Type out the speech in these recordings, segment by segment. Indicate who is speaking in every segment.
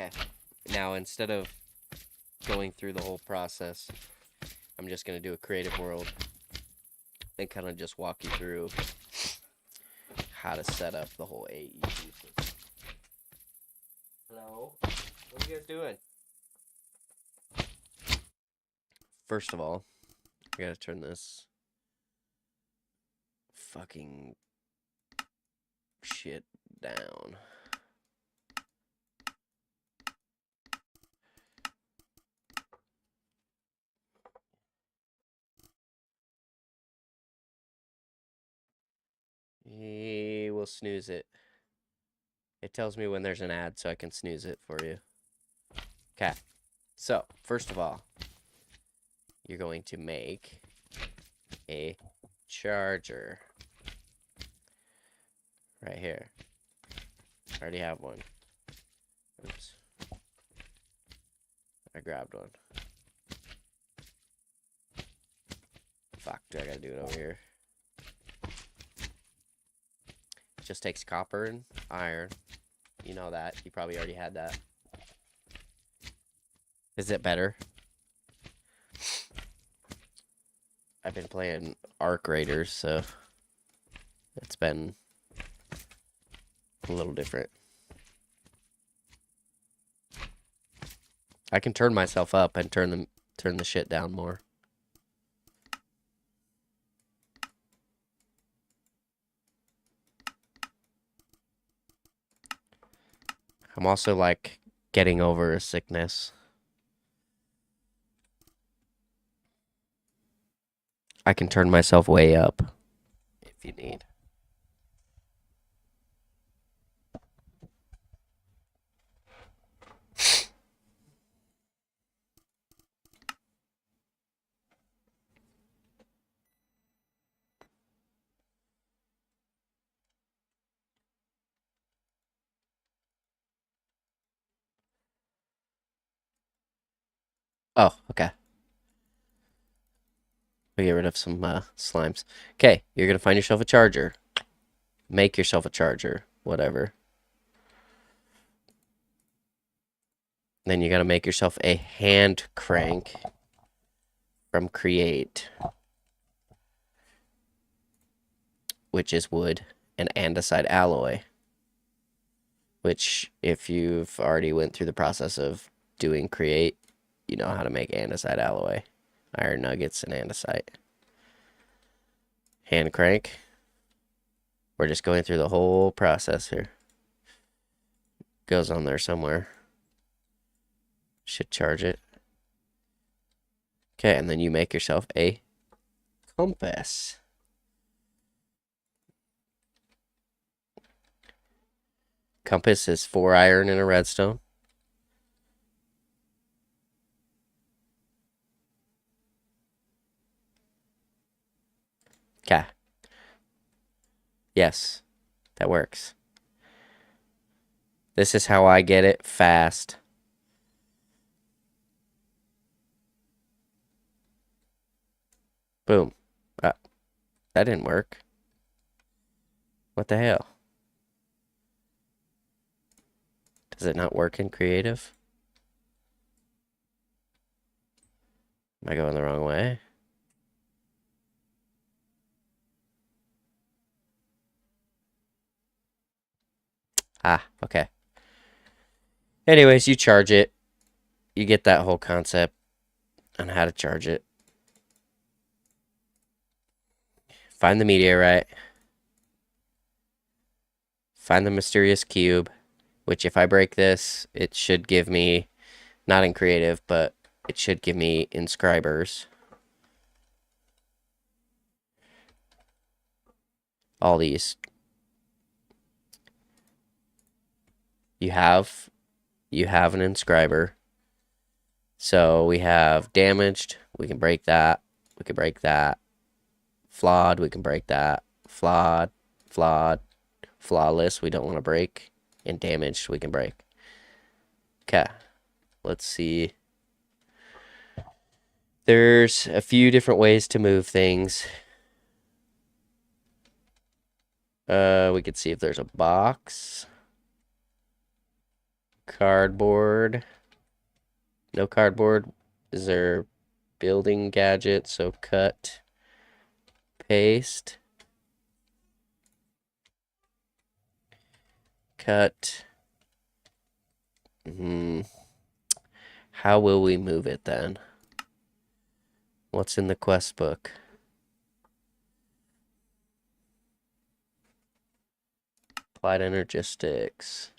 Speaker 1: Okay. Now, instead of going through the whole process, I'm just going to do a creative world and kind of just walk you through how to set up the whole AE system. Hello? What are you guys doing? First of all, I gotta turn this fucking shit down. We'll snooze it. It tells me when there's an ad, so I can snooze it for you. Okay. So, first of all, you're going to make a charger. Right here. I already have one. Oops. I grabbed one. Fuck, do I gotta do it over here? Just takes copper and iron. You know that. You probably already had that. Is it better? I've been playing Arc Raiders, so it's been a little different. I can turn myself up and turn the shit down more. I'm also like getting over a sickness. I can turn myself way up if you need. Oh, okay. We get rid of some slimes. Okay, you're gonna find yourself a charger. Make yourself a charger, whatever. Then you gotta make yourself a hand crank from Create, which is wood and andesite alloy. Which, if you've already went through the process of doing Create, you know how to make andesite alloy, iron nuggets, and andesite. Hand crank. We're just going through the whole process here. Goes on there somewhere. Should charge it. Okay, and then you make yourself a compass. Compass is 4 iron and a redstone. Okay. Yes, that works. This is how I get it fast. Boom. That didn't work. What the hell? Does it not work in creative? Am I going the wrong way? Ah, okay. Anyways, you charge it. You get that whole concept on how to charge it. Find the meteorite. Find the mysterious cube, which if I break this, it should give me, not in creative, but it should give me inscribers. All these. You have an inscriber. So we have damaged, we can break that. We can break that. Flawed, we can break that. Flawed, flawless, we don't want to break. And damaged, we can break. Okay, let's see. There's a few different ways to move things. We could see if there's a box. cardboard. No cardboard. Is there building gadget? So cut, paste, cut. How will we move it then? What's in the quest book? Applied energistics.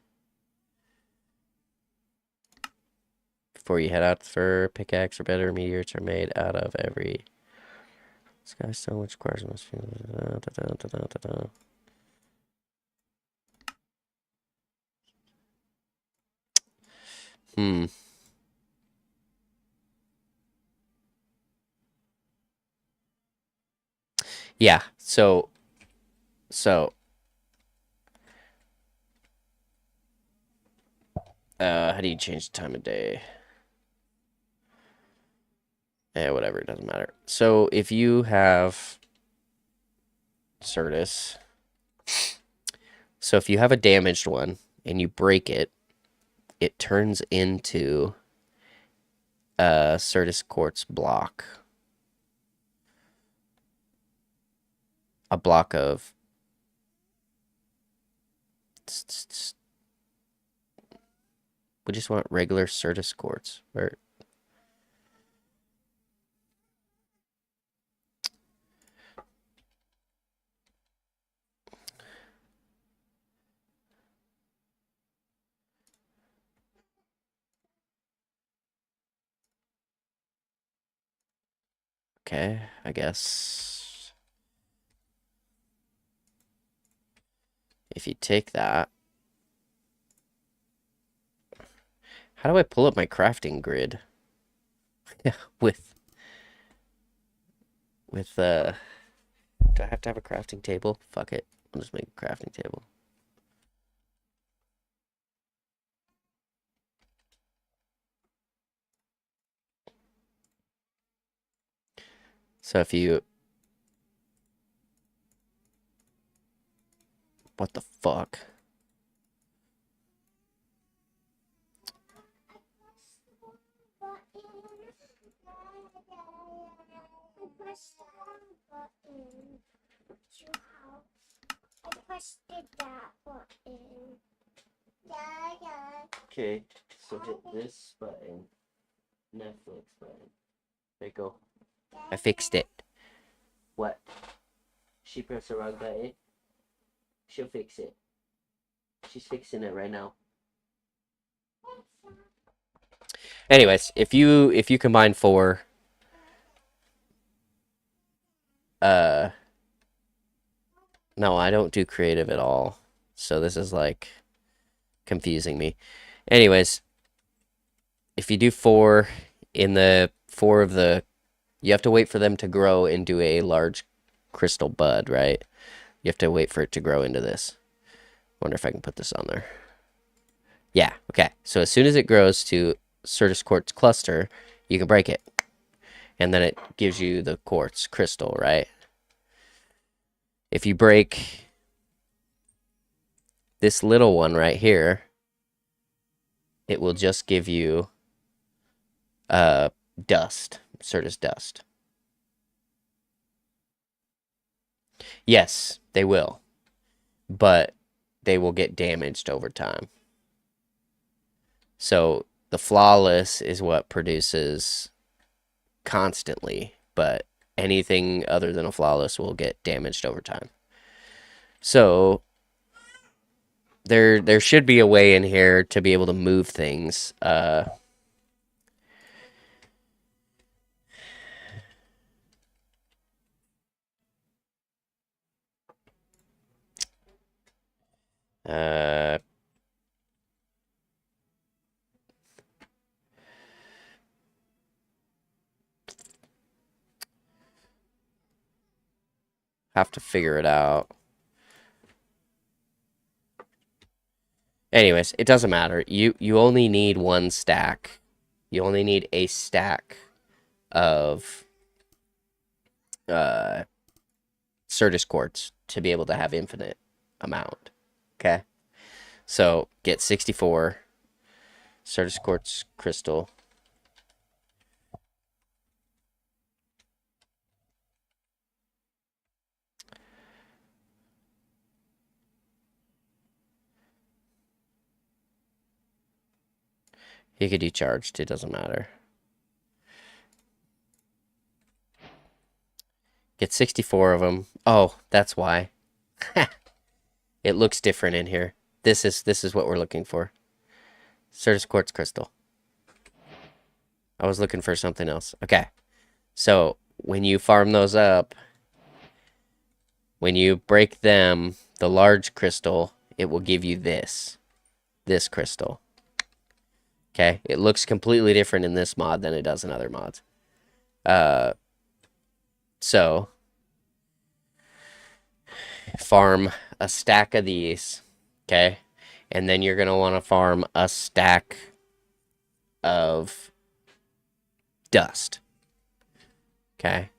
Speaker 1: Before you head out for pickaxe or better, meteors are made out of every sky stone, which requires must be. Yeah. So how do you change the time of day? Whatever, it doesn't matter. So if you have Certus, so if you have a damaged one and you break it, it turns into a Certus quartz block. A block of we just want regular Certus quartz. Where okay, I guess if you take that, how do I pull up my crafting grid? with do I have to have a crafting table? Fuck it. I'll just make a crafting table. So if you what the fuck? Okay, so hit this button. Netflix button. There you go. I fixed it. What? She pressed the wrong button. She'll fix it. She's fixing it right now. Anyways, if you combine four, no, I don't do creative at all. So this is like confusing me. Anyways, if you do four in the four of the, you have to wait for them to grow into a large crystal bud, right? You have to wait for it to grow into this. Wonder if I can put this on there. Yeah, okay. So as soon as it grows to Certus quartz cluster, you can break it. And then it gives you the quartz crystal, right? If you break this little one right here, it will just give you dust, Certus dust. Yes, they will. But they will get damaged over time. So the flawless is what produces constantly, but anything other than a flawless will get damaged over time. So there should be a way in here to be able to move things. Have to figure it out. Anyways, it doesn't matter. You only need one stack. You only need a stack of Certus quartz to be able to have infinite amount. Okay? So get 64. Certus quartz crystal. He could do charged. It doesn't matter. Get 64 of them. Oh, that's why. It looks different in here. This is what we're looking for. Certus quartz crystal. I was looking for something else. Okay. So, when you farm those up, when you break them, the large crystal, it will give you this crystal. Okay? It looks completely different in this mod than it does in other mods. So, farm a stack of these, okay? And then you're going to want to farm a stack of dust. Okay?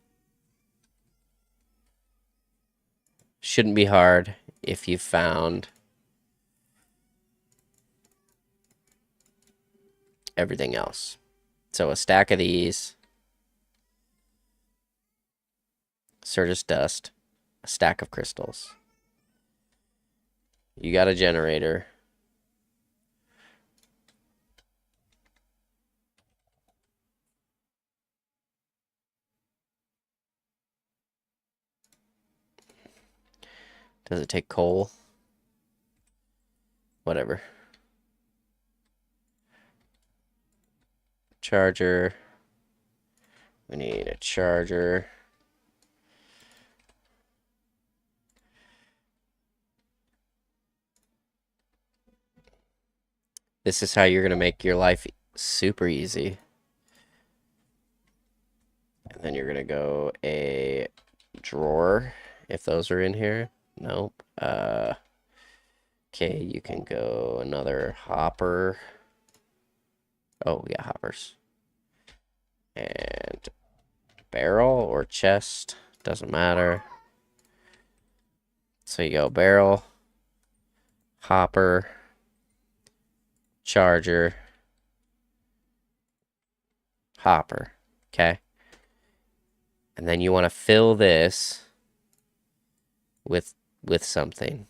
Speaker 1: Shouldn't be hard if you found everything else. So a stack of these, Certus dust, a stack of crystals. You got a generator. Does it take coal? Whatever. Charger. We need a charger. This is how you're going to make your life super easy. And then you're going to go a drawer, if those are in here. Nope. Okay, you can go another hopper. Oh, yeah, hoppers. And barrel or chest, doesn't matter. So you go barrel, hopper, charger, hopper, okay? And then you want to fill this with something.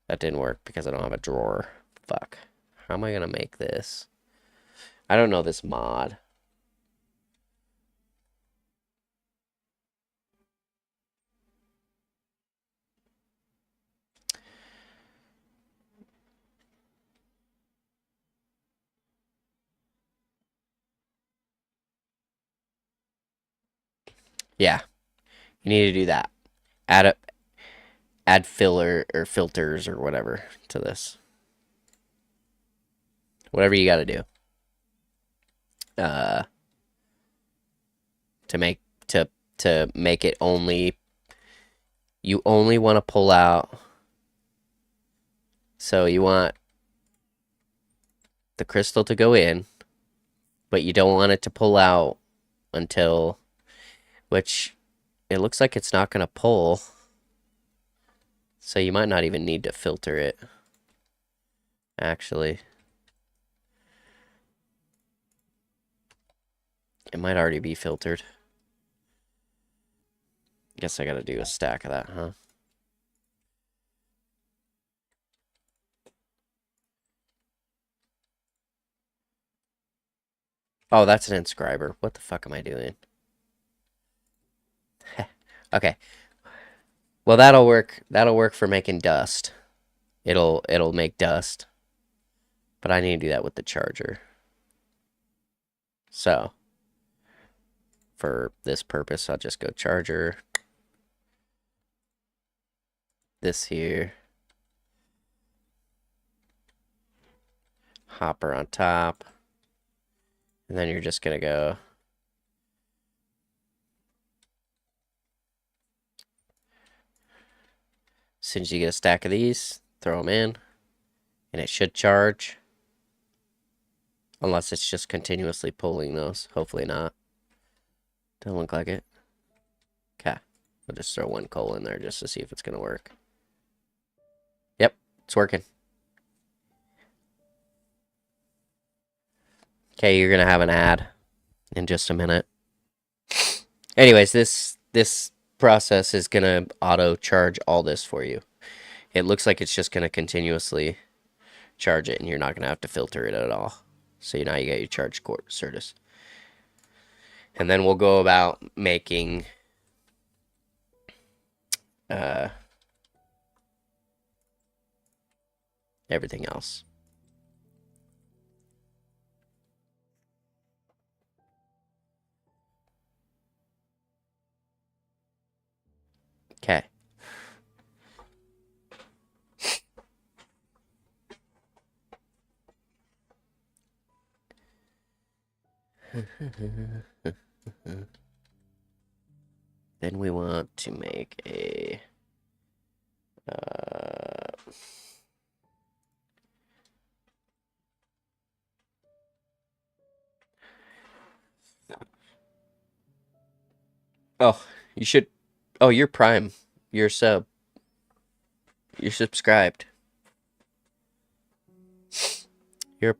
Speaker 1: That didn't work because I don't have a drawer. Fuck. How am I gonna make this? I don't know this mod. Yeah, you need to do that. Add filler or filters or whatever to this. Whatever you got to do. To make it only, you only want to pull out. So you want the crystal to go in, but you don't want it to pull out until, which it looks like it's not going to pull. So you might not even need to filter it, actually. It might already be filtered. Guess I gotta do a stack of that, huh? Oh, that's an inscriber. What the fuck am I doing? Okay. Well, that'll work. That'll work for making dust. It'll make dust. But I need to do that with the charger. So, for this purpose, I'll just go charger. This here. Hopper on top. And then you're just gonna go. As soon as you get a stack of these, throw them in. And it should charge. Unless it's just continuously pulling those. Hopefully not. Doesn't look like it. Okay. I'll just throw one coal in there just to see if it's going to work. It's working. Okay, you're gonna have an ad in just a minute. Anyways, this process is gonna auto charge all this for you. It looks like it's just gonna continuously charge it, and you're not gonna have to filter it at all. So now you got your charge Certus. And then we'll go about making everything else. Okay. Then we want to make a oh, you should. Oh, you're Prime. You're sub. You're subscribed. You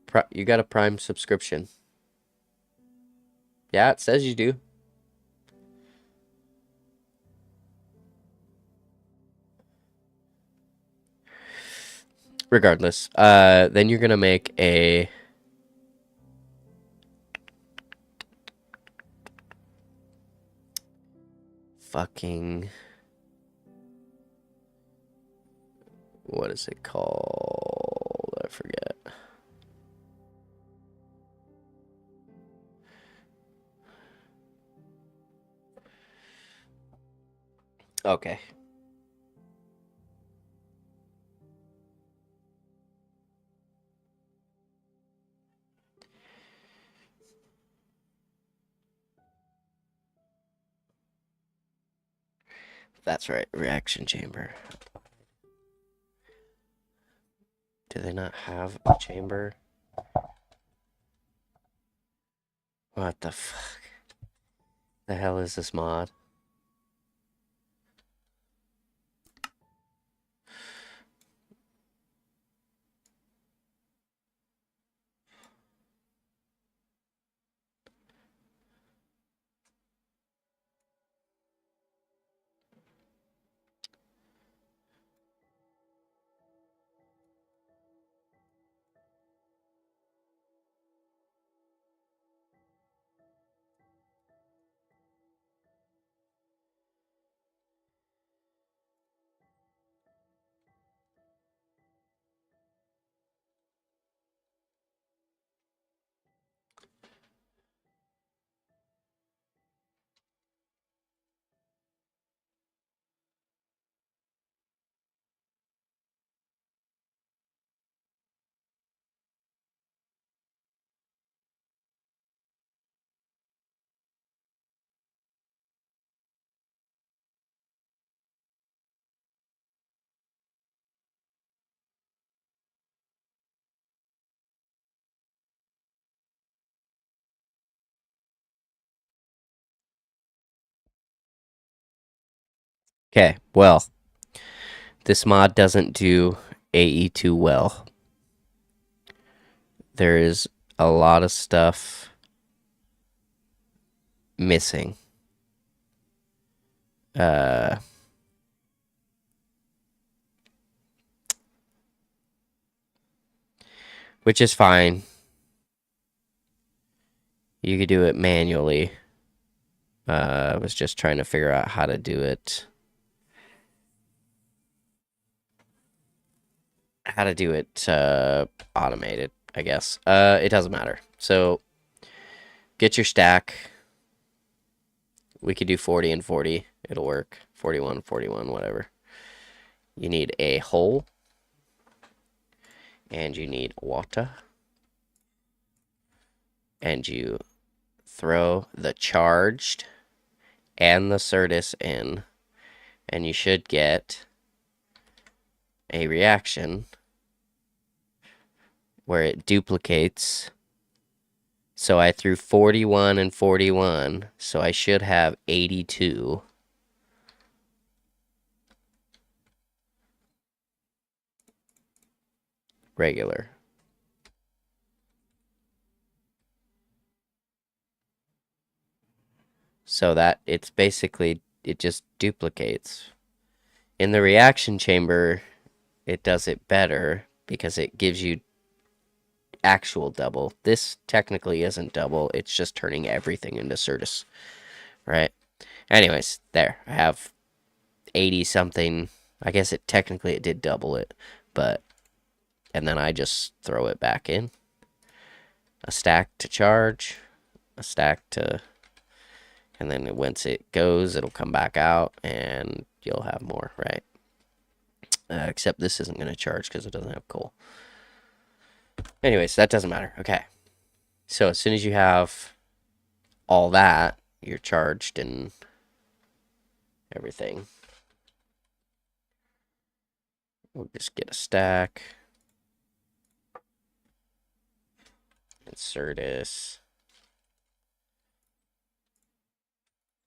Speaker 1: got a Prime subscription. Yeah, it says you do. Regardless, then you're gonna make a fucking, what is it called? I forget. Okay. That's right, reaction chamber. Do they not have a chamber? What the fuck? The hell is this mod? Okay, well, this mod doesn't do AE too well. There is a lot of stuff missing. Which is fine. You could do it manually. I was just trying to figure out how to do it. How to do it automated, I guess. It doesn't matter. So get your stack. We could do 40 and 40. It'll work. 41, 41, whatever. You need a hole. And you need water. And you throw the charged and the Certus in. And you should get a reaction where it duplicates. So I threw 41 and 41, so I should have 82. regular. So that it's basically, it just duplicates. In the reaction chamber, it does it better because it gives you actual double. This technically isn't double, it's just turning everything into Certus, right? Anyways, there. I have 80 something. I guess it technically it did double it, but and then I just throw it back in. A stack to charge, a stack to, and then once it goes, it'll come back out and you'll have more, right? Except this isn't going to charge because it doesn't have coal. Anyways, that doesn't matter. Okay. So as soon as you have all that, you're charged and everything. We'll just get a stack. Insert this.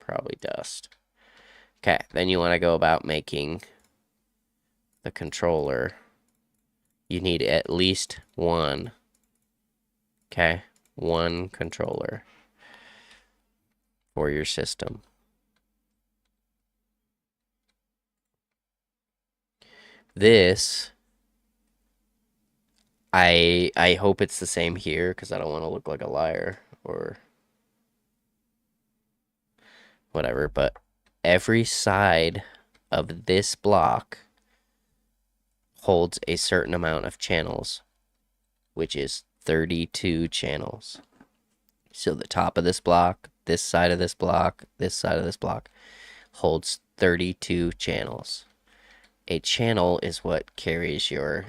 Speaker 1: Probably dust. Okay, then you want to go about making the controller. You need at least one. Okay, one controller for your system. This, I hope it's the same here because I don't want to look like a liar or whatever, but every side of this block holds a certain amount of channels, which is 32 channels. So the top of this block, this side of this block, this side of this block holds 32 channels. A channel is what carries your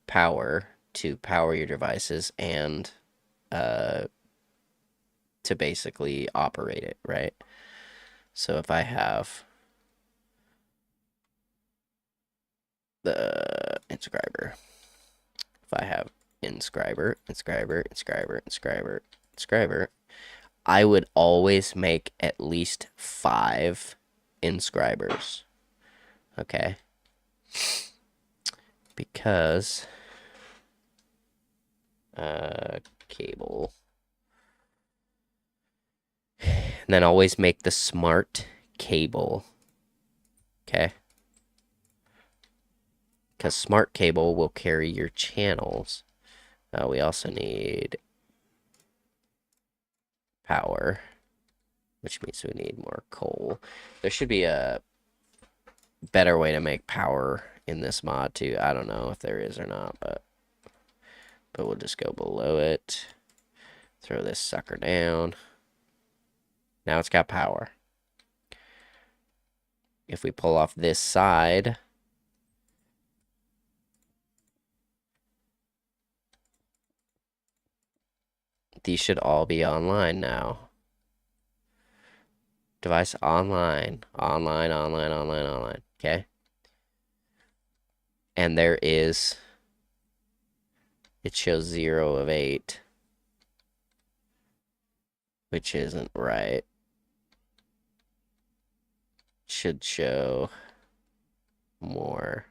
Speaker 1: power to power your devices and to basically operate it, right? So if I have the inscriber, if I have inscriber, I would always make at least 5 inscribers. Okay? Because cable. And then always make the smart cable. Okay? Because smart cable will carry your channels. We also need power, which means we need more coal. There should be a better way to make power in this mod too. I don't know if there is or not, but we'll just go below it. Throw this sucker down. Now it's got power. If we pull off this side, these should all be online now. Device online. Online. Okay? And there is, it shows 0 of 8, which isn't right. Should show more.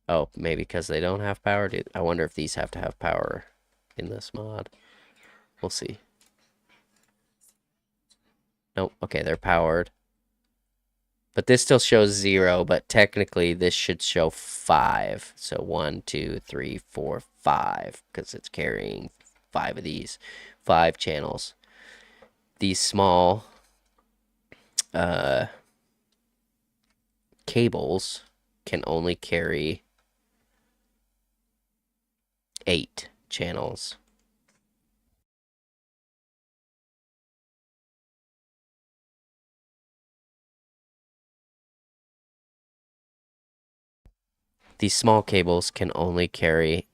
Speaker 1: Oh, maybe because they don't have power. I wonder if these have to have power in this mod. We'll see. Nope. Okay, they're powered. But this still shows 0, but technically this should show 5. So 1, 2, 3, 4, 5, because it's carrying 5 of these. 5 channels. These small cables can only carry 8 channels. These small cables can only carry...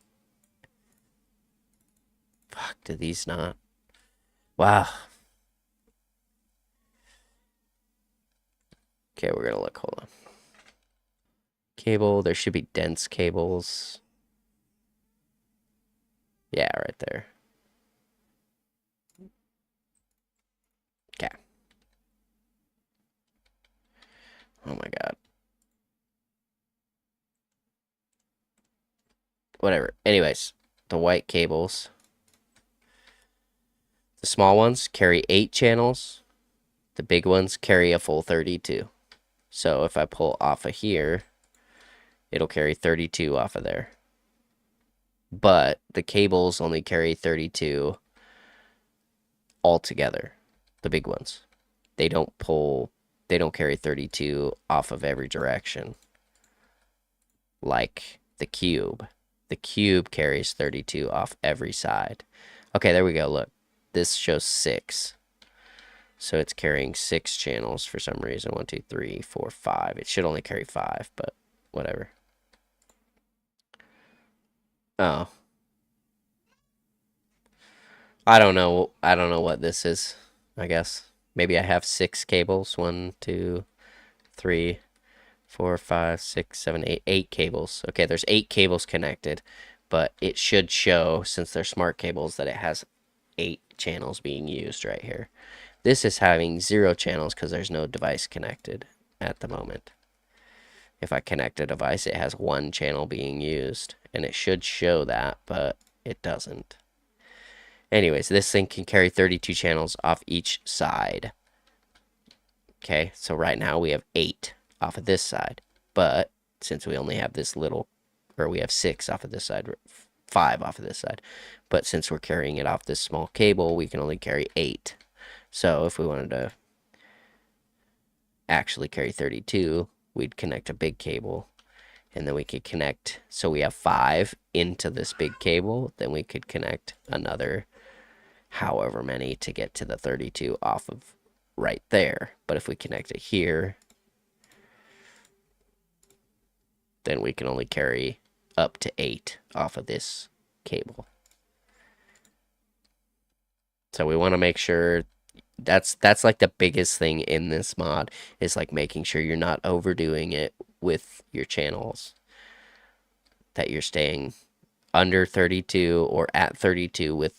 Speaker 1: Fuck, do these not? Wow. Okay, we're gonna look. Hold on. Cable, there should be dense cables. Yeah, right there. Okay. Oh my god. whatever. Anyways, the white cables, the small ones carry 8 channels. The big ones carry a full 32. So if I pull off of here, it'll carry 32 off of there. But the cables only carry 32 altogether, the big ones. They don't carry 32 off of every direction like the cube. The cube carries 32 off every side. Okay, there we go. Look, this shows 6. So it's carrying 6 channels for some reason. 1, 2, 3, 4, 5. It should only carry 5, but whatever. Oh. I don't know. I don't know what this is, I guess. Maybe I have 6 cables. 1, 2, 3, 4, 5, 6, 7, 8. 8 cables. Okay, there's 8 cables connected, but it should show, since they're smart cables, that it has 8 channels being used right here. This is having 0 channels because there's no device connected at the moment. If I connect a device, it has 1 channel being used, and it should show that, but it doesn't. Anyways, this thing can carry 32 channels off each side. Okay, so right now we have 8 off of this side, but since we only have this little, or we have 6 off of this side, 5 off of this side, but since we're carrying it off this small cable, we can only carry 8. So if we wanted to actually carry 32, we'd connect a big cable, and then we could connect, so we have 5 into this big cable, then we could connect another however many to get to the 32 off of right there. But if we connect it here, then we can only carry up to 8 off of this cable. So we want to make sure that's like the biggest thing in this mod, is like making sure you're not overdoing it with your channels, that you're staying under 32 or at 32 with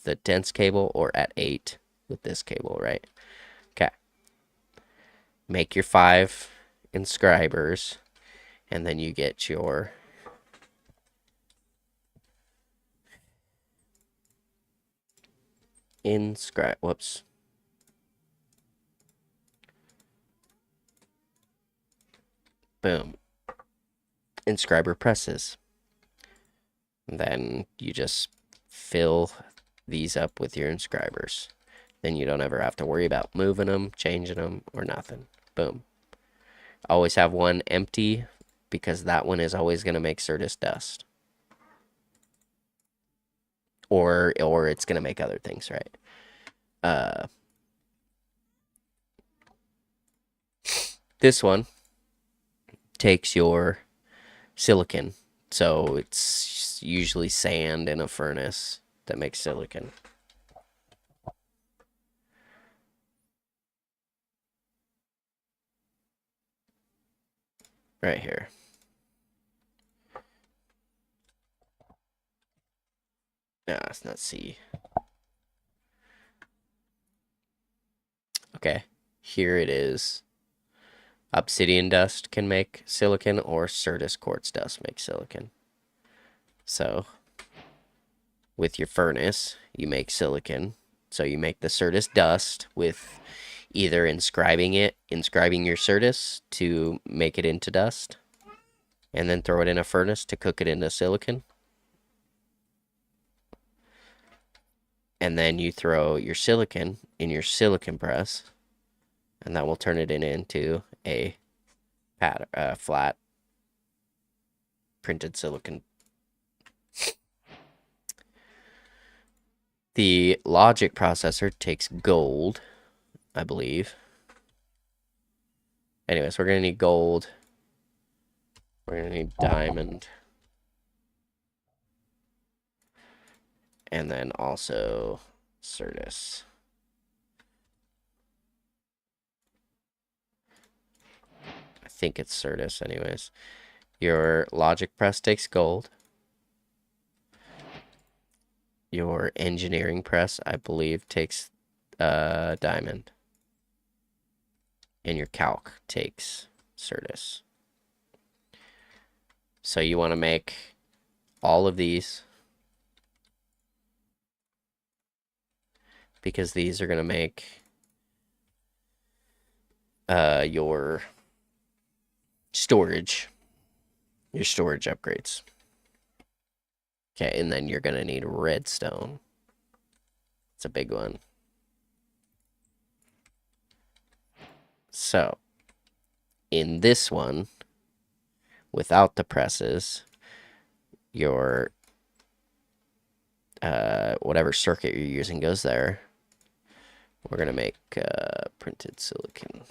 Speaker 1: the dense cable, or at 8 with this cable, right? Okay. Make your 5 inscribers, and then you get your whoops. Boom. Inscriber presses. And then you just fill these up with your inscribers. Then you don't ever have to worry about moving them, changing them, or nothing. Boom. Always have one empty, because that one is always going to make Certus dust. Or it's going to make other things, right? This one takes your silicon. So it's usually sand in a furnace that makes silicon. Right here. No, it's not C. Okay, here it is. Obsidian dust can make silicon, or Certus quartz dust makes silicon. So, with your furnace, you make silicon. So you make the Certus dust with either inscribing your Certus to make it into dust, and then throw it in a furnace to cook it into silicon. And then you throw your silicon in your silicon press, and that will turn it into a flat printed silicon. The logic processor takes gold, I believe. Anyways, we're going to need gold. We're going to need diamond. And then also Certus. I think it's Certus anyways. Your logic press takes gold. Your engineering press, I believe, takes diamond. And your calc takes Certus. So you want to make all of these, because these are going to make your storage upgrades. Okay, and then you're going to need redstone. It's a big one. So, in this one, without the presses, your whatever circuit you're using goes there. We're going to make printed silicon.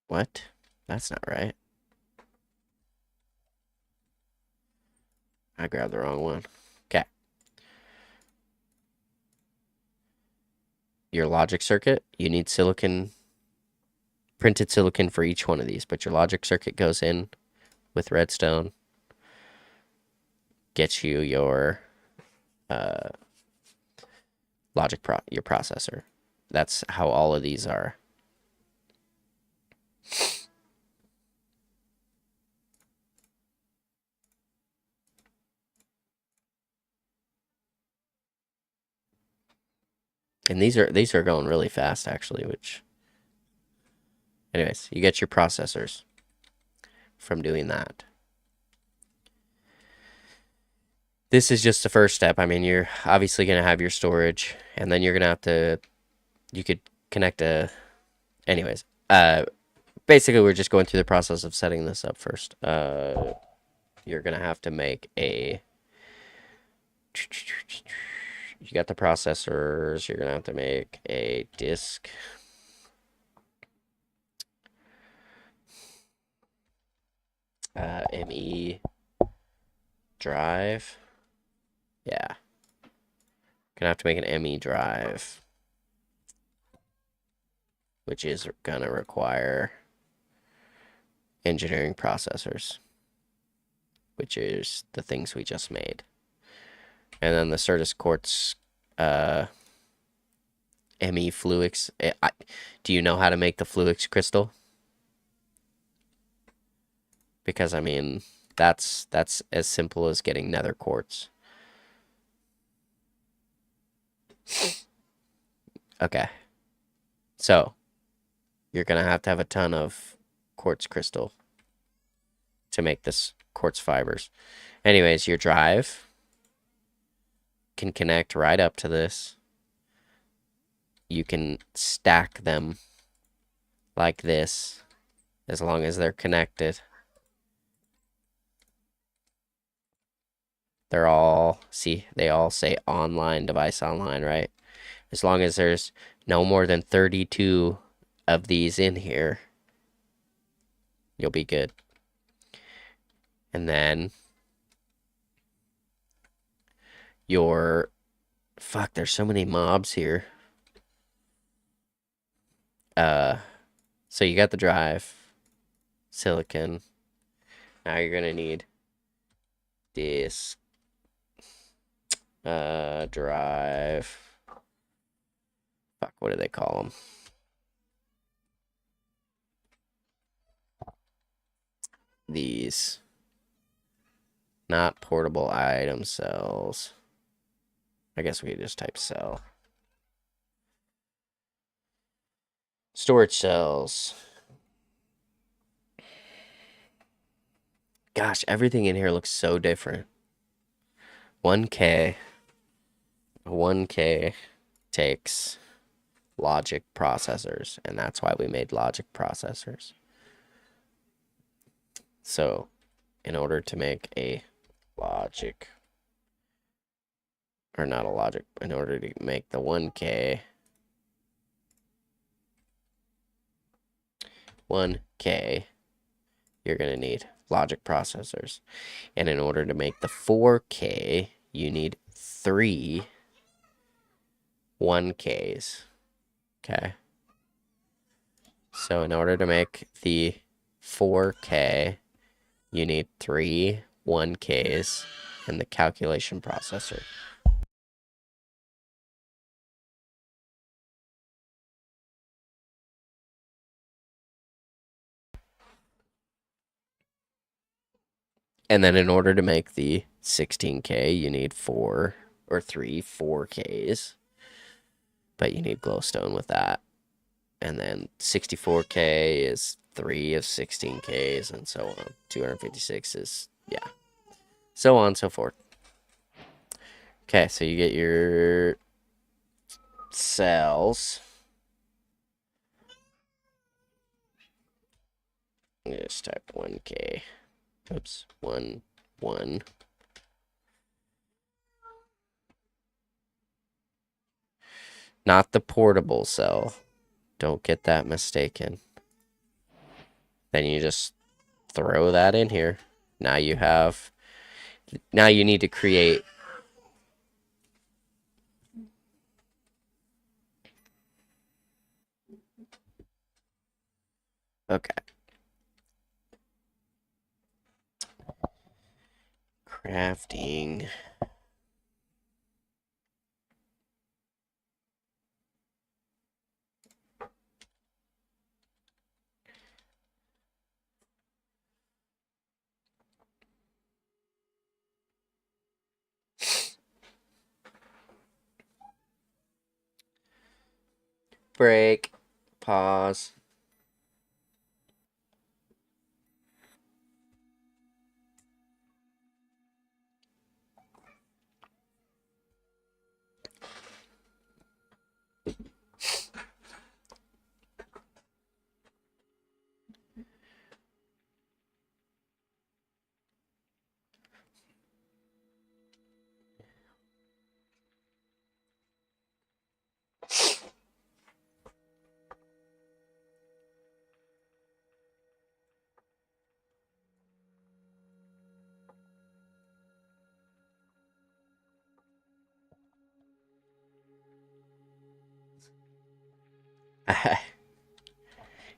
Speaker 1: What? That's not right. I grabbed the wrong one. Okay. Your logic circuit, you need silicon, printed silicon for each one of these, but your logic circuit goes in with redstone, gets you your your processor. That's how all of these are. And these are going really fast actually, which anyways, you get your processors from doing that. This is just the first step. I mean, you're obviously going to have your storage, and then you're going to have to, you could connect a, anyways, basically we're just going through the process of setting this up first. You're going to have to make a, you got the processors, you're going to have to make a disk. ME drive. Yeah. Gonna have to make an ME drive, which is gonna require engineering processors, which is the things we just made. And then the Certus Quartz ME Fluix. Do you know how to make the Fluix crystal? Because I mean, that's as simple as getting nether quartz. Okay. So, you're going to have a ton of quartz crystal to make this quartz fibers. Anyways, your drive can connect right up to this. You can stack them like this as long as they're connected. They're all, see, they all say online, device online, right? As long as there's no more than 32 of these in here, you'll be good. And then your, fuck, there's so many mobs here. So you got the drive, silicon. Now you're gonna need this drive. Fuck, what do they call them? These. Not portable item cells. I guess we could just type cell. Storage cells. Gosh, everything in here looks so different. 1K. 1K takes logic processors, and that's why we made logic processors. So, in order to make a logic, or not a logic, in order to make the 1K, 1K, you're going to need logic processors. And in order to make the 4K, you need 3 1Ks. Okay. So in order to make the 4K, you need 3 1Ks in the calculation processor. And then in order to make the 16K, you need 4Ks. But you need glowstone with that. And then 64K is 3 of 16Ks, and so on. 256 is, yeah. So on and so forth. Okay, so you get your cells. Just type 1K. Oops, 1, 1. Not the portable cell. Don't get that mistaken. Then you just throw that in here. Now you need to create. Okay. Crafting. Break. Pause.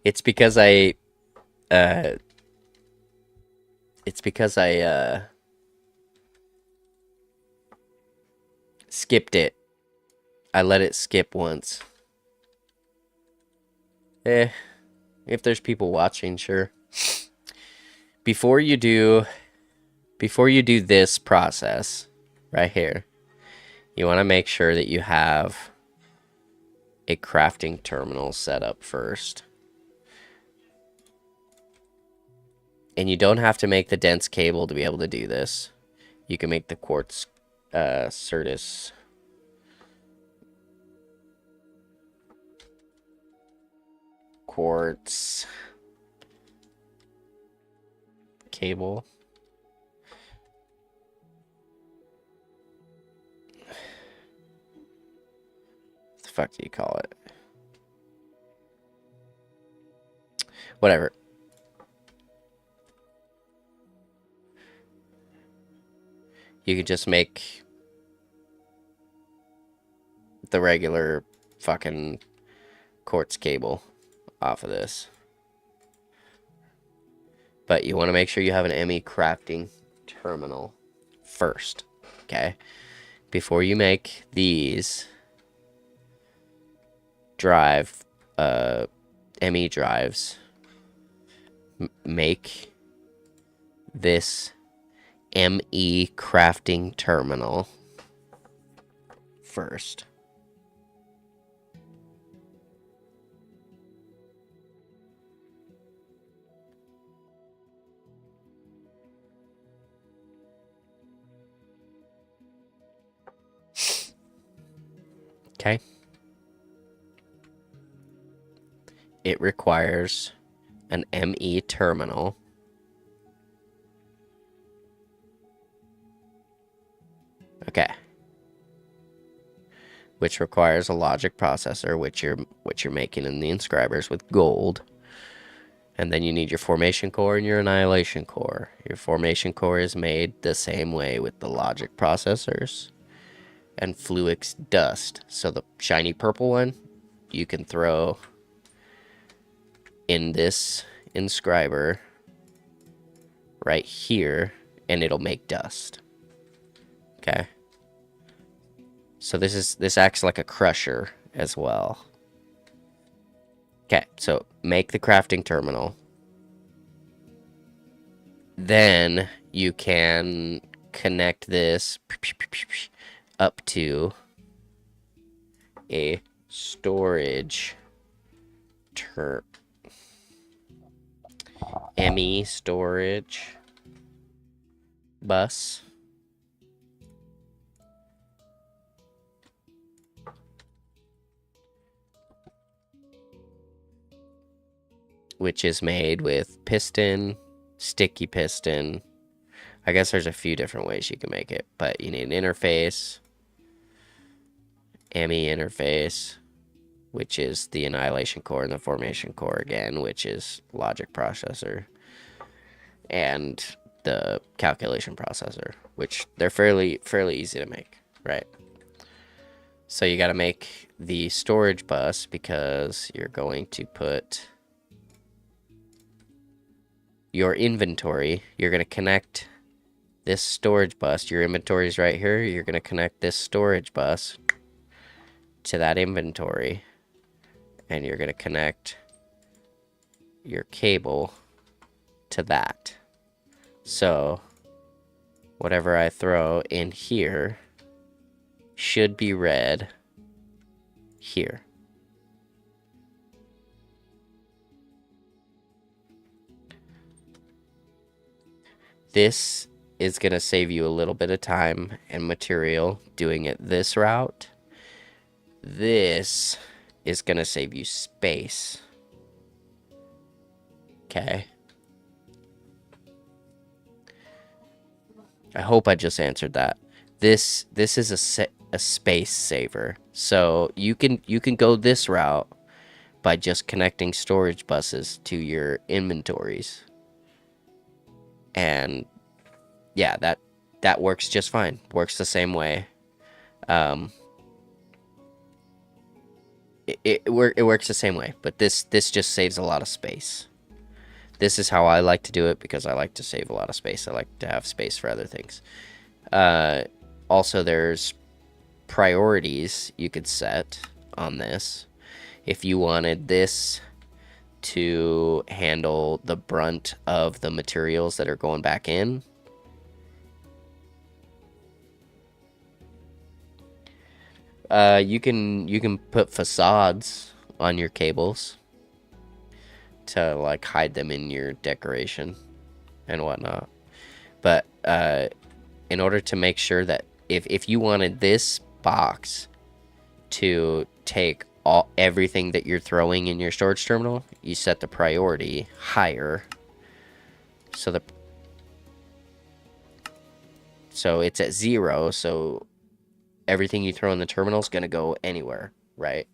Speaker 1: It's because I uh skipped it. I let it skip once. If there's people watching, sure. Before you do this process right here, you want to make sure that you have a crafting terminal set up first. And you don't have to make the dense cable to be able to do this. You can make the quartz Certus quartz cable. What the fuck do you call it? Whatever. You could just make the regular fucking quartz cable off of this. But you want to make sure you have an ME crafting terminal first, okay? Before you make these ME drives, make this ME crafting terminal first. Okay. It requires an ME terminal. Okay. Which requires a logic processor, which you're making in the inscribers with gold. And then you need your formation core and your annihilation core. Your formation core is made the same way with the logic processors and Fluix dust. So the shiny purple one, you can throw in this inscriber right here, and it'll make dust. Okay. So this acts like a crusher as well. Okay, so make the crafting terminal. Then you can connect this up to a storage ME storage bus, which is made with piston, sticky piston. I guess there's a few different ways you can make it, but you need an interface, ME interface, which is the annihilation core, and the formation core again, which is logic processor, and the calculation processor, which they're fairly easy to make, right? So you got to make the storage bus because you're going to put your inventory. You're going to connect this storage bus. Your inventory is right here. You're going to connect this storage bus to that inventory, and you're going to connect your cable to that. So whatever I throw in here should be read here. This is going to save you a little bit of time and material doing it this route. This is going to save you space. Okay. I hope I just answered that. This is a space saver. So you can go this route by just connecting storage buses to your inventories. And yeah, that works just fine. Works the same way. It works the same way, but this just saves a lot of space. This is how I like to do it because I like to save a lot of space. I like to have space for other things. Also, there's priorities you could set on this. If you wanted this to handle the brunt of the materials that are going back in, you can put facades on your cables to like hide them in your decoration and whatnot. But in order to make sure that if you wanted this box to take everything that you're throwing in your storage terminal, you set the priority higher. So it's at 0, so everything you throw in the terminal is going to go anywhere, right?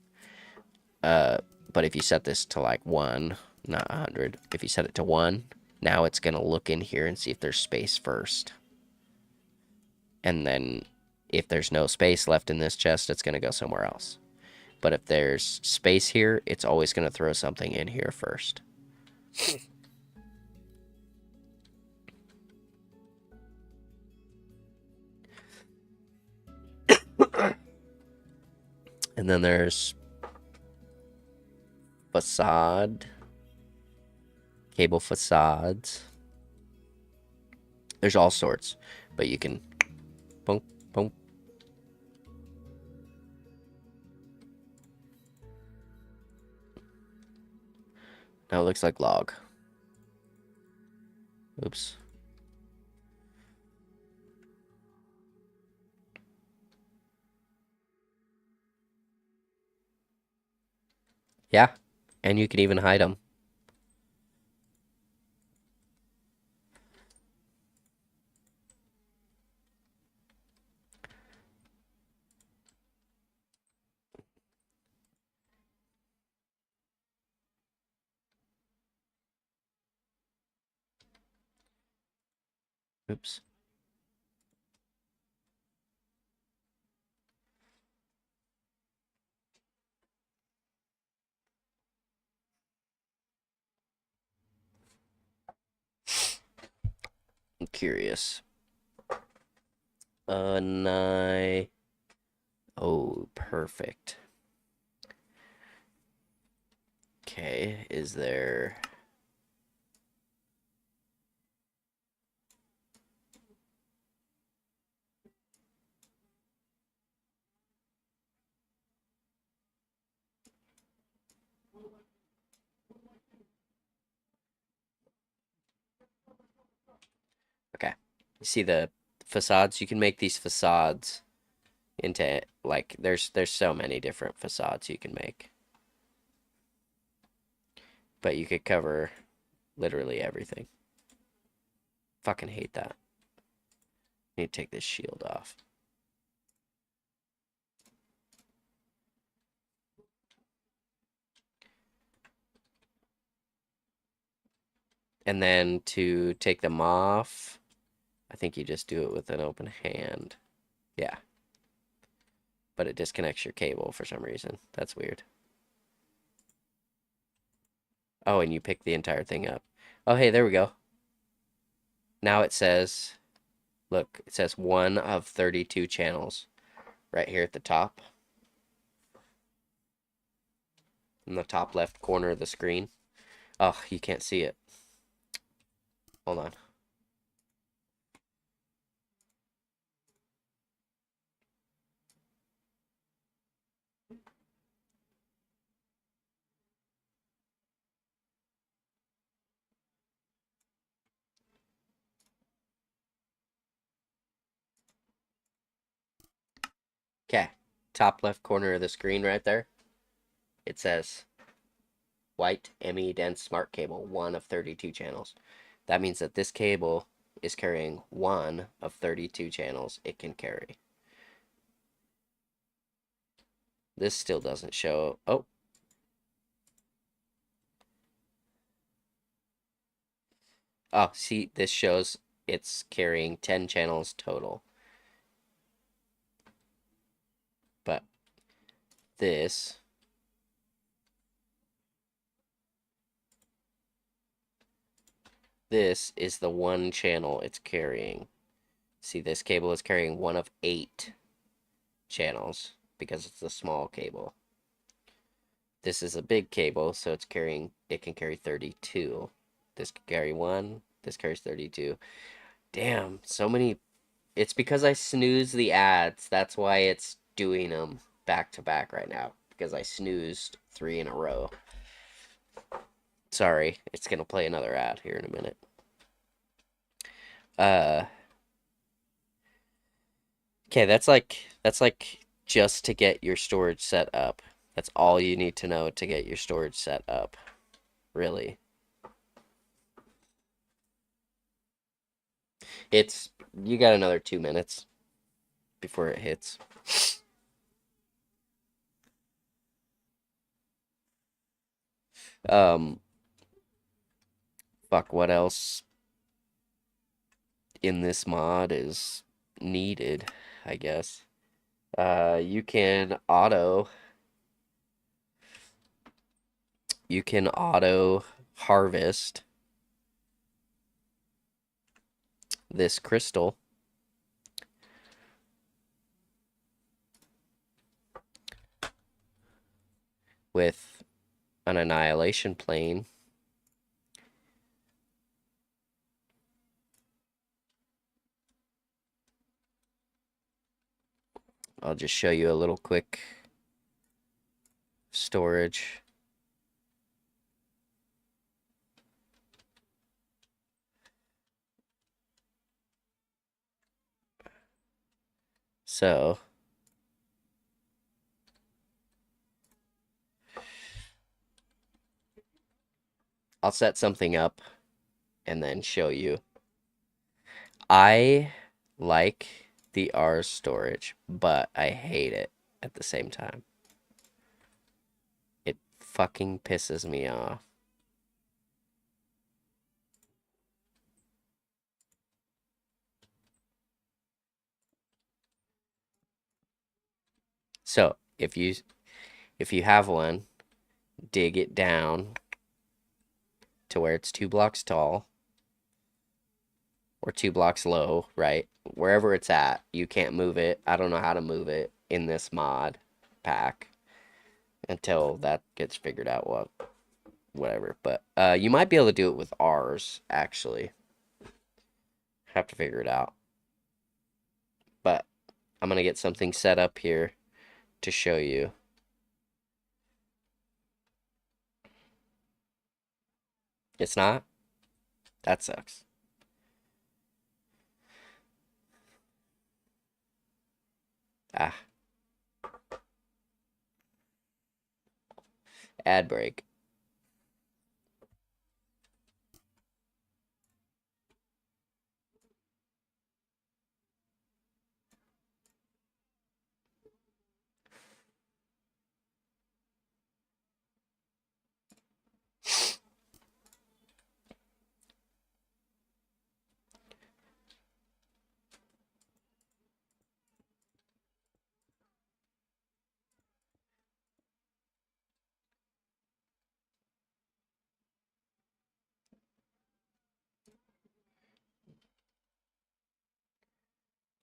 Speaker 1: But if you set this to like 1, not 100, if you set it to 1, now it's going to look in here and see if there's space first. And then if there's no space left in this chest, it's going to go somewhere else. But if there's space here, it's always going to throw something in here first. And then there's facade, cable facades. There's all sorts, but you can boom, boom. Now it looks like log. Oops. Yeah, and you can even hide them. Oops. I'm curious. Oh, perfect. Okay, is there... You see the facades? You can make these facades into, like, there's so many different facades you can make. But you could cover literally everything. Fucking hate that. Need to take this shield off. And then to take them off, I think you just do it with an open hand. Yeah. But it disconnects your cable for some reason. That's weird. Oh, and you pick the entire thing up. Oh, hey, there we go. Now it says, look, it says 1 of 32 channels right here at the top. In the top left corner of the screen. Oh, you can't see it. Hold on. Okay. Top left corner of the screen right there. It says white ME dense smart cable, 1 of 32 channels. That means that this cable is carrying 1 of 32 channels it can carry. This still doesn't show. Oh. Oh, see, this shows it's carrying 10 channels total. But this is the 1 channel it's carrying. See, this cable is carrying 1 of 8 channels because it's a small cable. This is a big cable, so it can carry 32. This can carry 1, this carries 32. Damn, so many. It's because I snooze the ads. That's why it's doing them back to back right now. Because I snoozed 3 in a row. Sorry, it's gonna play another ad here in a minute. Okay, that's like just to get your storage set up. That's all you need to know to get your storage set up. Really. You got another 2 minutes before it hits. Um, fuck, what else in this mod is needed, I guess. You can auto harvest this crystal with an annihilation plane. I'll just show you a little quick storage. So I'll set something up and then show you. I like the R storage, but I hate it at the same time. It fucking pisses me off. So if you have one, dig it down to where it's 2 blocks tall or 2 blocks low, right? Wherever it's at, you can't move it. I don't know how to move it in this mod pack until that gets figured out. Well, whatever. But you might be able to do it with ours, actually. Have to figure it out. But I'm going to get something set up here to show you. It's not? That sucks. ad break.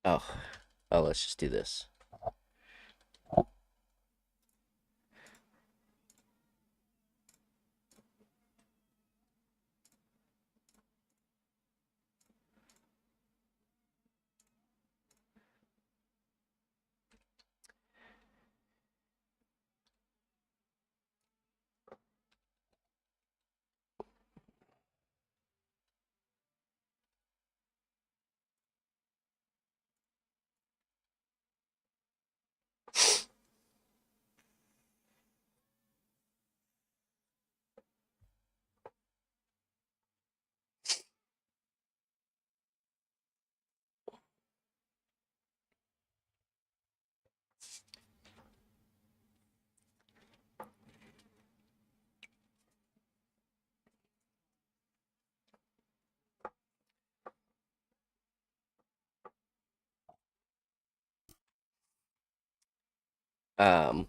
Speaker 1: Oh, let's just do this. Um,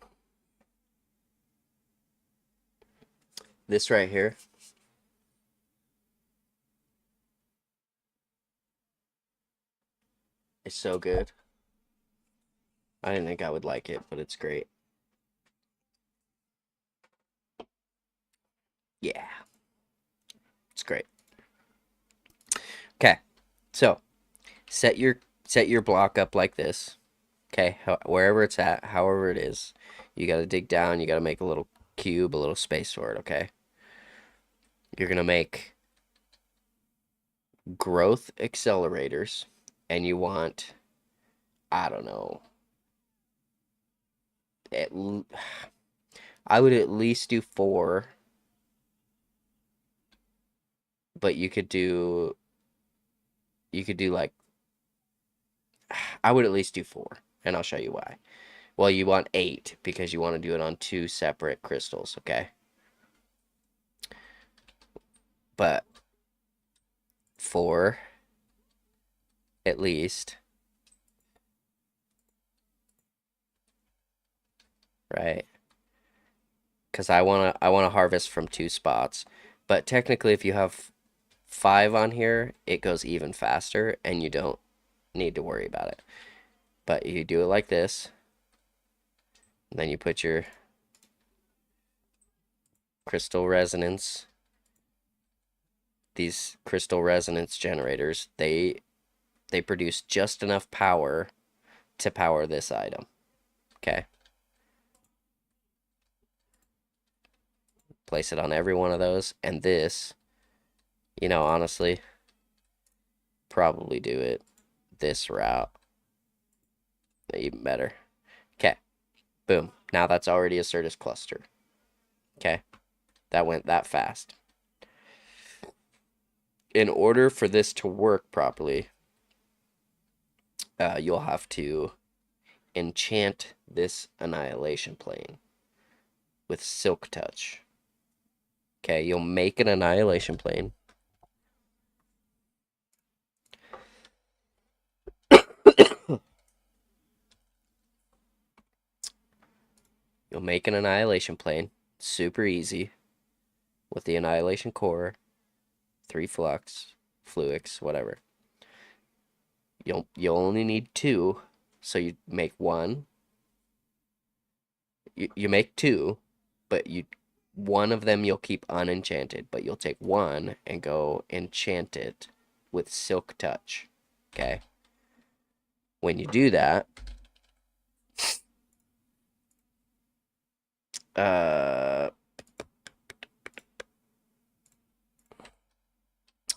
Speaker 1: this right here is so good. I didn't think I would like it, but it's great. Yeah, it's great. Okay, so set your block up like this. Okay, wherever it's at, however it is, you got to dig down. You got to make a little cube, a little space for it. Okay, you're gonna make growth accelerators, and you want, I don't know, at I would at least do 4, but you could do like, I would at least do 4, and I'll show you why. Well, you want 8 because you want to do it on 2 separate crystals, okay? But 4 at least, right? Because I want to harvest from 2 spots. But technically, if you have 5 on here, it goes even faster, and you don't need to worry about it. But you do it like this, and then you put your crystal resonance. These crystal resonance generators, they produce just enough power to power this item. Okay. Place it on every one of those, and this, honestly, probably do it this route. Even better. Okay. Boom. Now that's already a Certus cluster. Okay. That went that fast. In order for this to work properly, you'll have to enchant this annihilation plane with Silk Touch. Okay, you'll make an annihilation plane. You'll make an annihilation plane. Super easy. With the annihilation core, 3 flux, fluix, whatever. You'll only need 2, so you make 1. You make 2, but one of them you'll keep unenchanted, but you'll take 1 and go enchant it with Silk Touch. Okay? When you do that,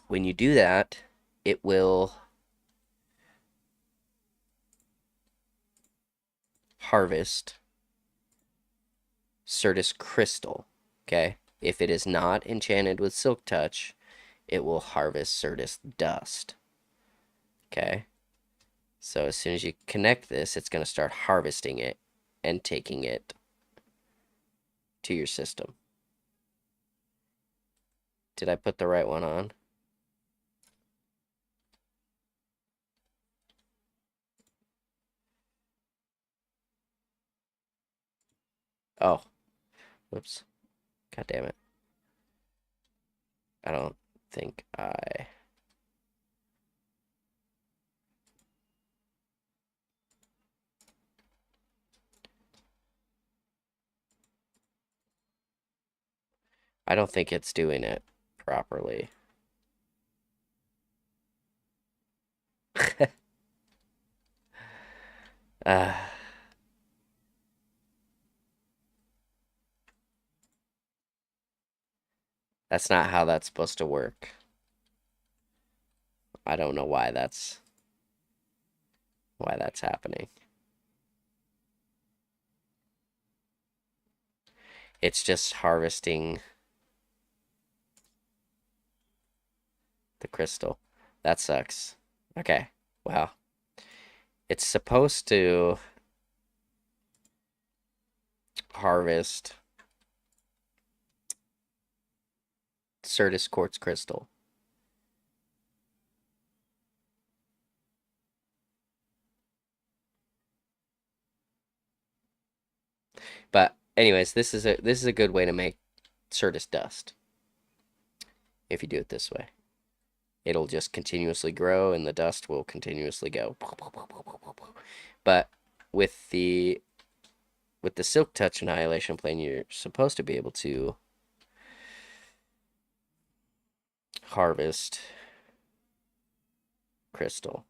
Speaker 1: when you do that, it will harvest Certus Crystal. Okay? If it is not enchanted with Silk Touch, it will harvest Certus dust. Okay? So as soon as you connect this, it's going to start harvesting it and taking it to your system. Did I put the right one on? Oh, whoops. God damn it. I don't think I don't think it's doing it properly. uh, that's not how that's supposed to work. I don't know why that's happening. It's just harvesting the crystal. That sucks. Okay. Well, it's supposed to harvest Certus quartz crystal. But anyways, this is a good way to make Certus dust. If you do it this way, it'll just continuously grow and the dust will continuously go. But with the Silk Touch Annihilation Plane, you're supposed to be able to harvest crystal.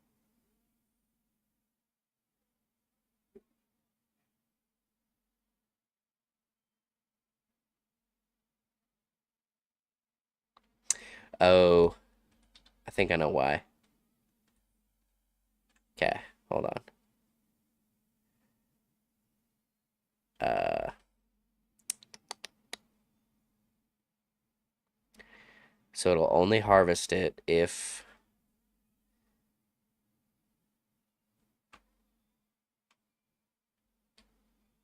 Speaker 1: Oh, I think I know why. Okay, hold on. So it'll only harvest it if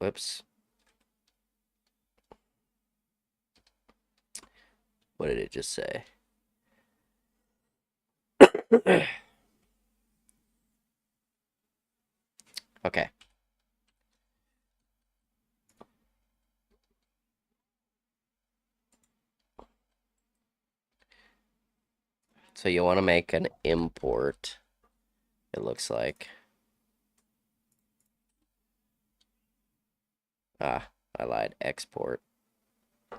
Speaker 1: whoops. What did it just say? Okay. So you want to make an import, it looks like. Ah, I lied. Export. I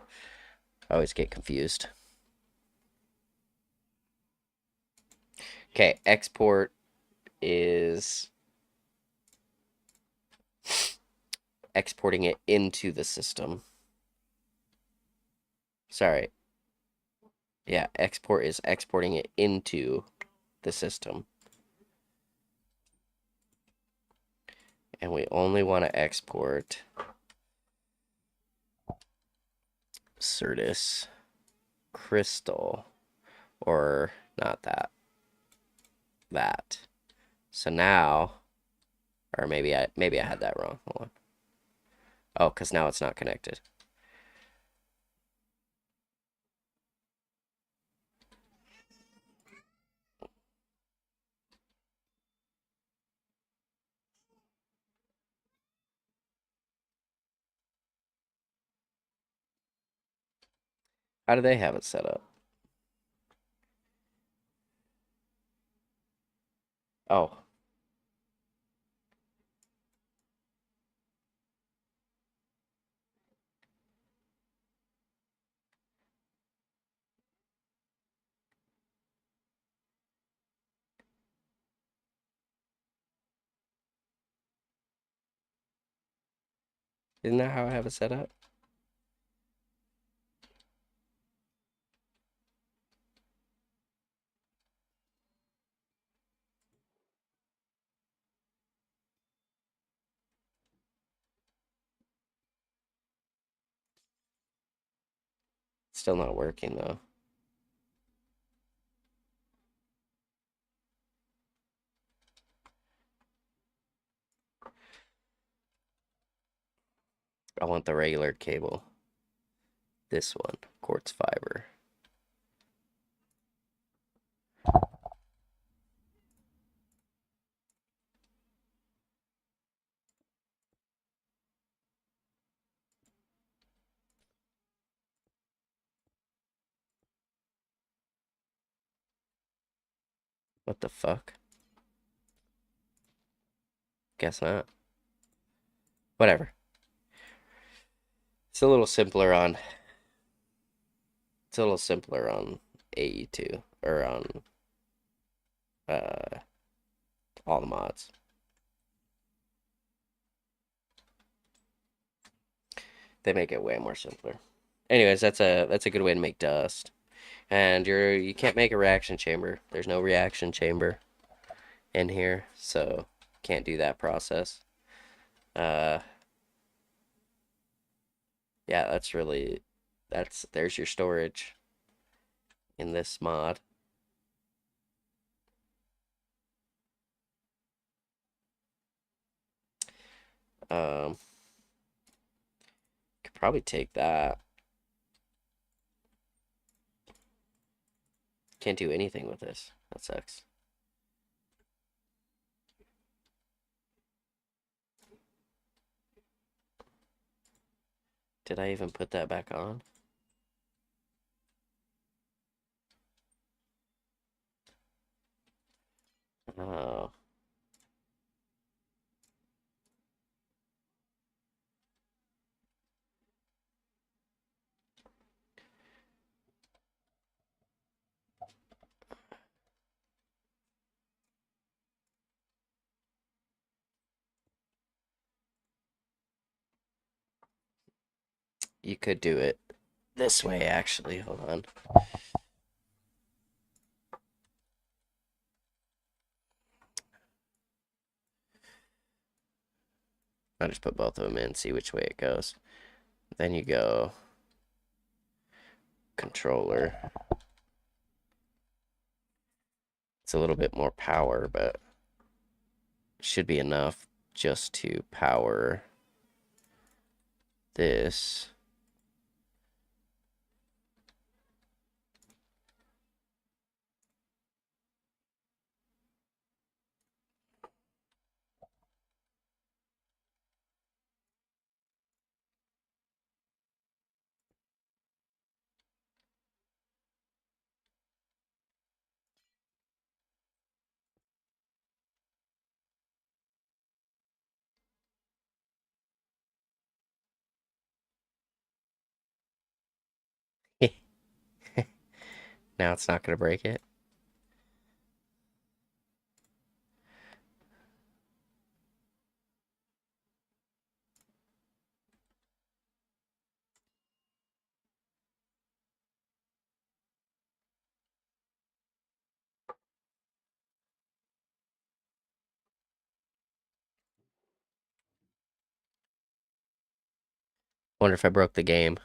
Speaker 1: always get confused. Okay, export is exporting it into the system. Sorry. Yeah, export is exporting it into the system. And we only want to export Certus crystal, or not that. That. So now, or maybe I had that wrong. Hold on. Oh, because now it's not connected. How do they have it set up? Oh. Isn't that how I have it set up? Still not working though. I want the regular cable. This one, quartz fiber. What the fuck? Guess not. Whatever. It's a little simpler on AE2 or on uh all the mods. They make it way more simpler. Anyways, that's a good way to make dust. And you can't make a reaction chamber. There's no reaction chamber in here, so can't do that process. Yeah, there's your storage in this mod. Could probably take that. Can't do anything with this. That sucks. Did I even put that back on? Oh. You could do it this way, actually. Hold on. I'll just put both of them in, see which way it goes. Then you go controller. It's a little bit more power, but should be enough just to power this. Now it's not going to break it. Wonder if I broke the game.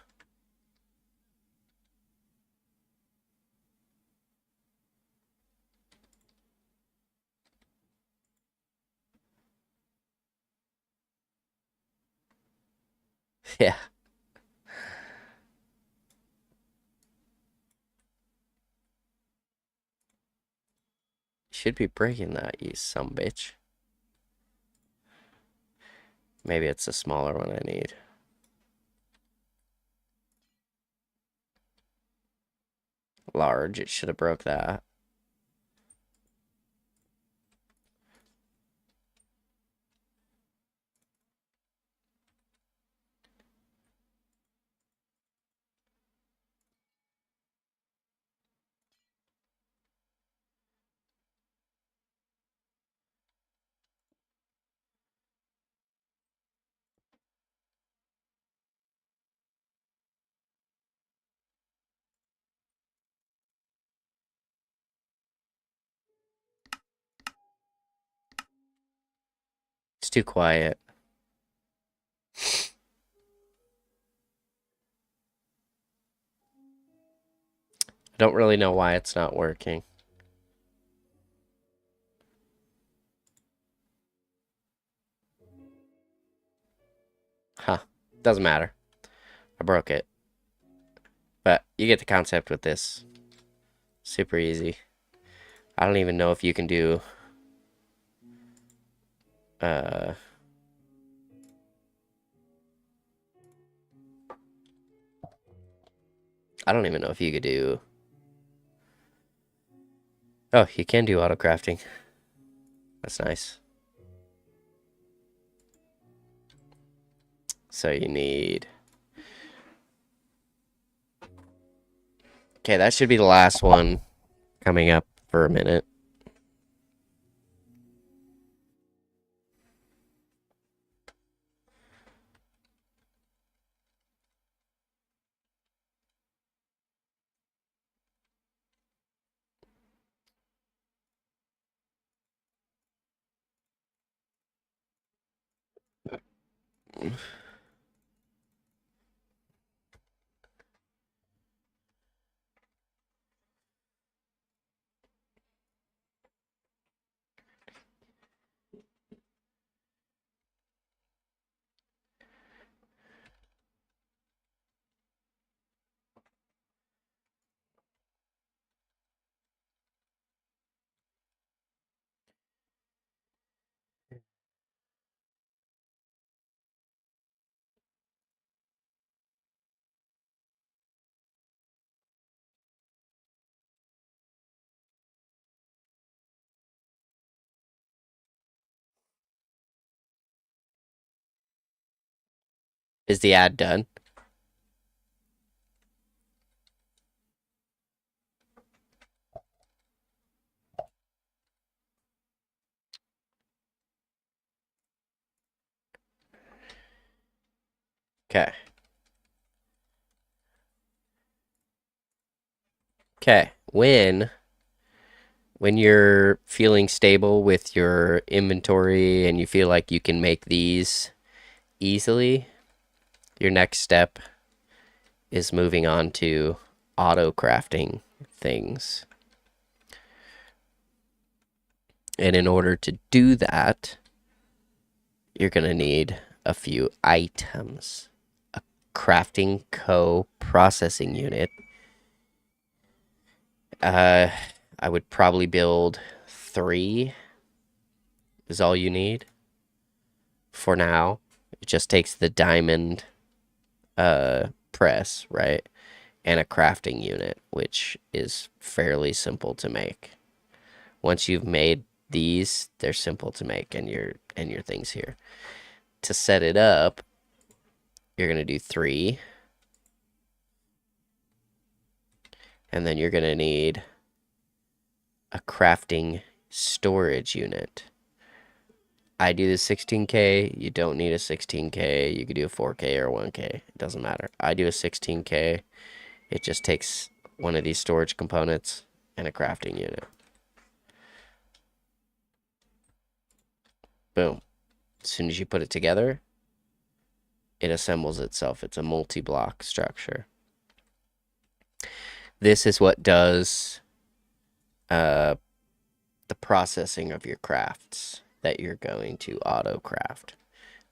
Speaker 1: Yeah. Should be breaking that, you some bitch. Maybe it's a smaller one I need. Large, it should have broke that. It's too quiet. Don't really know why it's not working. Huh. Doesn't matter. I broke it. But you get the concept with this. Super easy. I don't even know if you can do... I don't even know if you could do... Oh, you can do auto crafting. That's nice. So you need... Okay, that should be the last one coming up for a minute. Is the ad done? Okay. Okay. When you're feeling stable with your inventory and you feel like you can make these easily, your next step is moving on to auto crafting things. And in order to do that, you're going to need a few items. A crafting co-processing unit. I would probably build 3 is all you need for now. It just takes the diamond press, right? And a crafting unit, which is fairly simple to make. Once you've made these, they're simple to make, and your things here. To set it up, you're gonna do 3, and then you're gonna need a crafting storage unit. I do the 16K. You don't need a 16K. You could do a 4K or 1K. It doesn't matter. I do a 16K. It just takes one of these storage components and a crafting unit. Boom. As soon as you put it together, it assembles itself. It's a multi-block structure. This is what does the processing of your crafts that you're going to auto craft.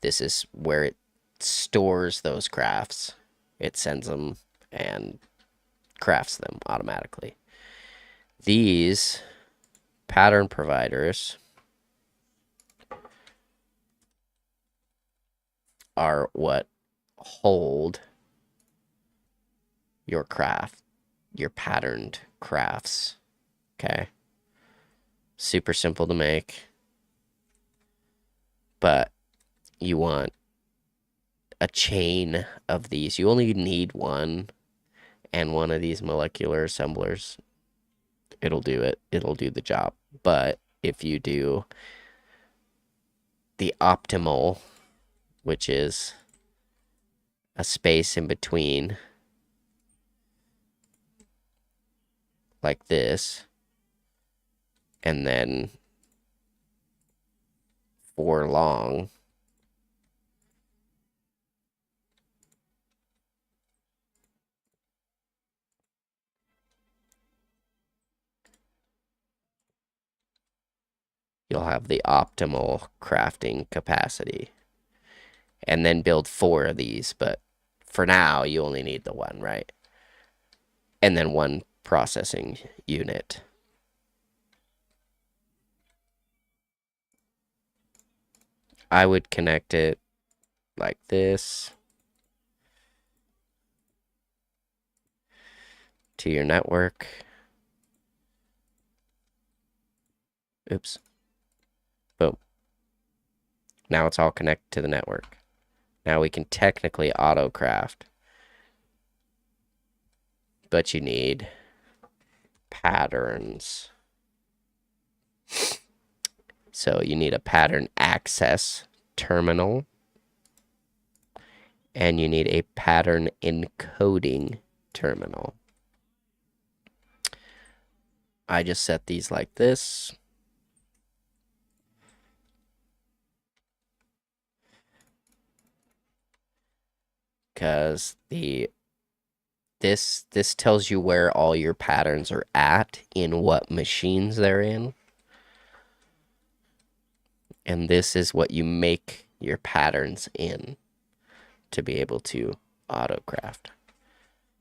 Speaker 1: This is where it stores those crafts. It sends them and crafts them automatically. These pattern providers are what hold your craft, your patterned crafts. Okay. Super simple to make. But you want a chain of these. You only need one, and one of these molecular assemblers, it'll do it. It'll do the job. But if you do the optimal, which is a space in between, like this, and then 4 long, you'll have the optimal crafting capacity. And then build 4 of these, but for now, you only need the one, right? And then 1 processing unit. I would connect it like this to your network. Oops. Boom. Now it's all connected to the network. Now we can technically auto craft. But you need patterns. So you need a pattern access terminal. And you need a pattern encoding terminal. I just set these like this. Because this tells you where all your patterns are at in what machines they're in. And this is what you make your patterns in to be able to autocraft.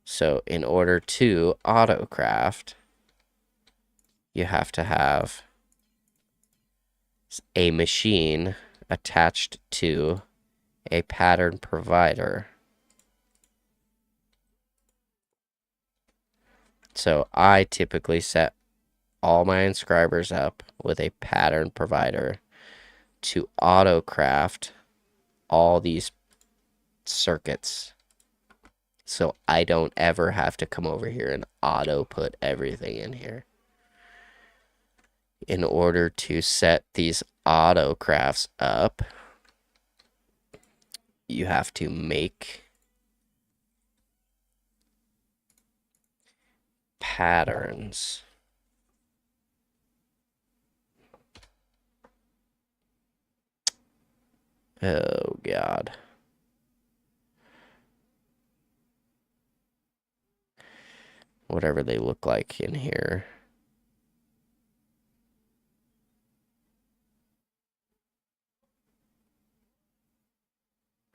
Speaker 1: So in order to autocraft, you have to have a machine attached to a pattern provider. So I typically set all my inscribers up with a pattern provider to autocraft all these circuits. So I don't ever have to come over here and auto put everything in here. In order to set these auto crafts up, you have to make patterns. Oh, God. Whatever they look like in here.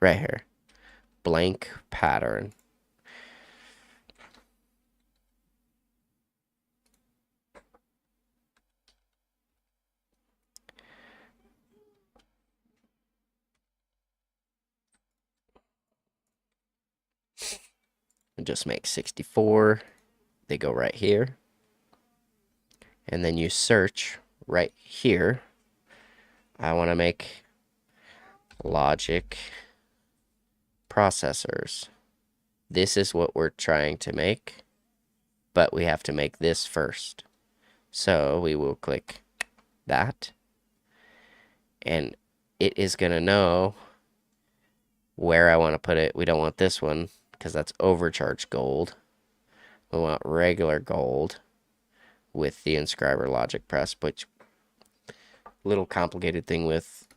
Speaker 1: Right here. Blank pattern. And just make 64. They go right here. And then you search right here. I want to make logic processors. This is what we're trying to make, but we have to make this first. So we will click that, and it is going to know where I want to put it. We don't want this one because that's overcharged gold. We want regular gold with the inscriber logic press, which little complicated thing with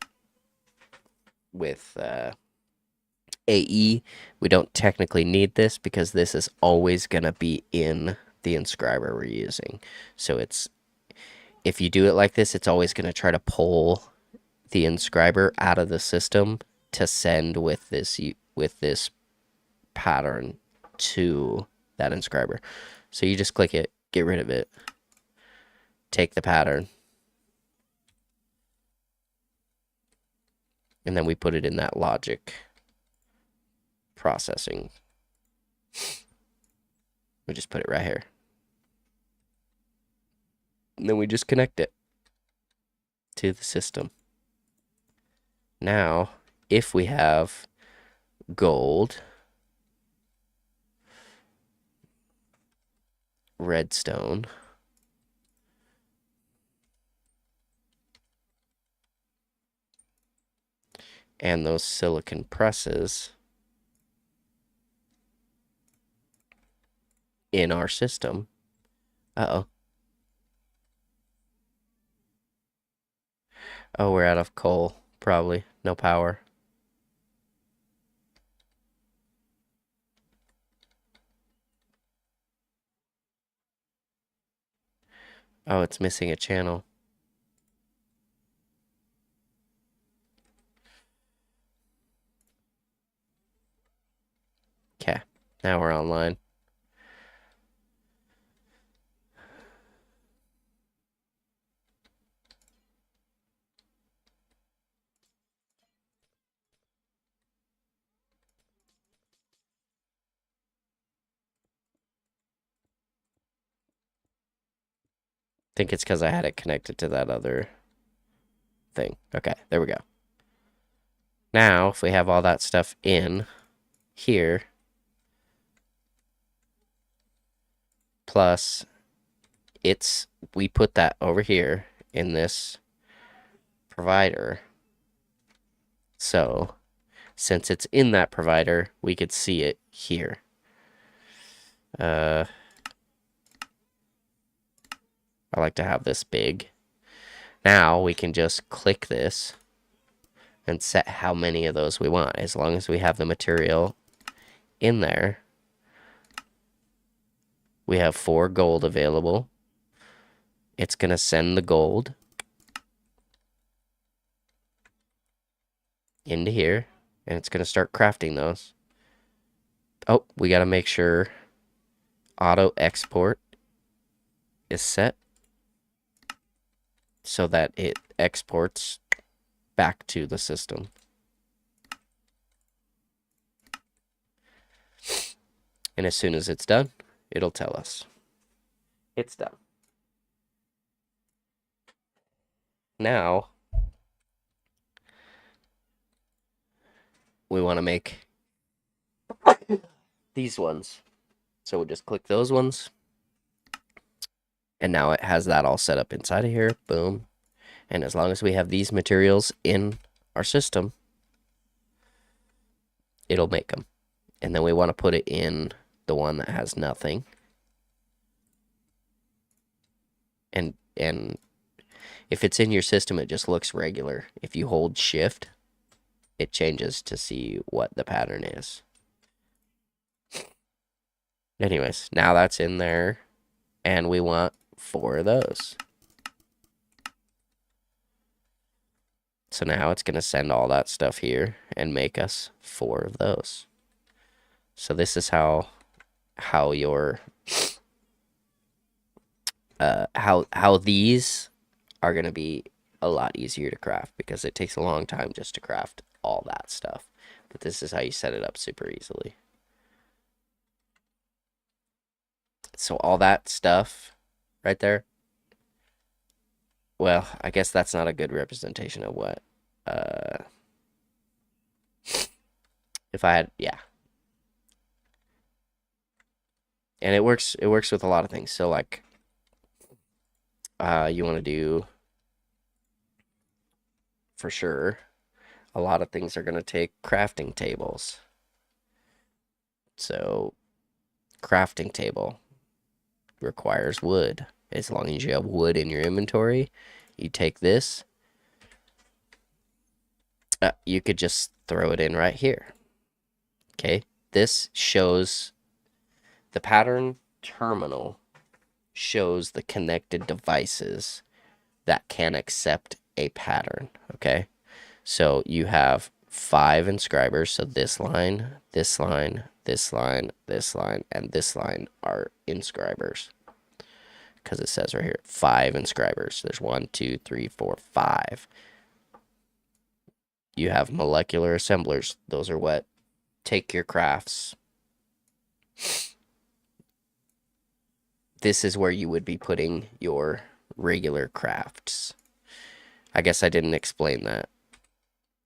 Speaker 1: AE. We don't technically need this because this is always going to be in the inscriber we're using. So it's, if you do it like this, it's always going to try to pull the inscriber out of the system to send with this pattern to that inscriber. So you just click it, get rid of it, take the pattern, and then we put it in that logic processing. We just put it right here. And then we just connect it to the system. Now, if we have gold, redstone, and those silicon presses in our system. Uh-oh. Oh, we're out of coal, probably. No power. Oh, it's missing a channel. Now we're online. I think it's because I had it connected to that other thing. Okay, there we go. Now, if we have all that stuff in here, plus we put that over here in this provider. So, since it's in that provider, we could see it here. I like to have this big. Now we can just click this and set how many of those we want. As long as we have the material in there, we have 4 gold available. It's going to send the gold into here, and it's going to start crafting those. Oh, we got to make sure auto export is set so that it exports back to the system. And as soon as it's done, it'll tell us it's done. Now, we want to make these ones. So we'll just click those ones. And now it has that all set up inside of here. Boom. And as long as we have these materials in our system, it'll make them. And then we want to put it in the one that has nothing. And if it's in your system, it just looks regular. If you hold shift, it changes to see what the pattern is. Anyways, now that's in there, and we want 4 of those. So now it's going to send all that stuff here and make us 4 of those. So this is how your how these are going to be a lot easier to craft, because it takes a long time just to craft all that stuff. But this is how you set it up super easily. So all that stuff right there, well, I guess that's not a good representation of what if I had, yeah. And it works with a lot of things. So like you want to do, for sure, a lot of things are going to take crafting tables. So crafting table requires wood. As long as you have wood in your inventory, you take this, you could just throw it in right here. Okay, this shows the pattern terminal, shows the connected devices that can accept a pattern. Okay, so you have 5 inscribers. So this line, this line, this line, this line, and this line are inscribers, because it says right here 5 inscribers. There's 1, 2, 3, 4, 5. You have molecular assemblers. Those are what take your crafts. This is where you would be putting your regular crafts. I guess I didn't explain that.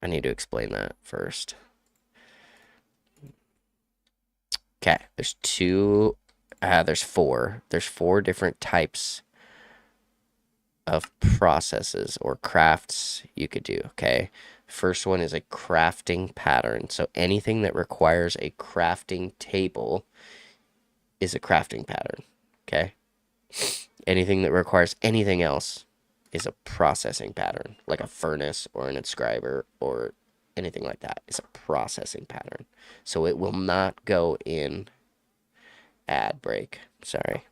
Speaker 1: I need to explain that first. Okay, there's 4. There's 4 different types of processes or crafts you could do, okay? First one is a crafting pattern. So anything that requires a crafting table is a crafting pattern, okay? Anything that requires anything else is a processing pattern, like a furnace or an inscriber or anything like that. It's a processing pattern. So it will not go in ad break. Sorry.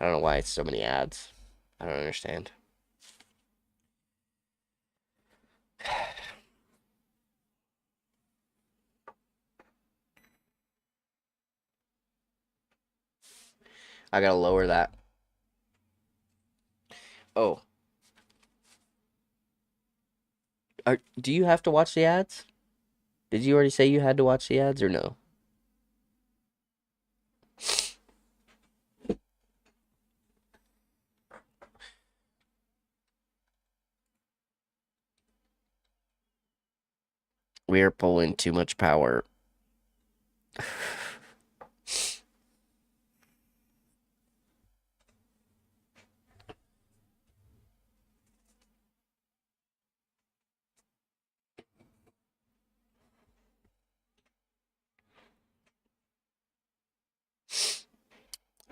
Speaker 1: I don't know why it's so many ads. I don't understand. I gotta lower that. Oh, do you have to watch the ads? Did you already say you had to watch the ads or no? We are pulling too much power.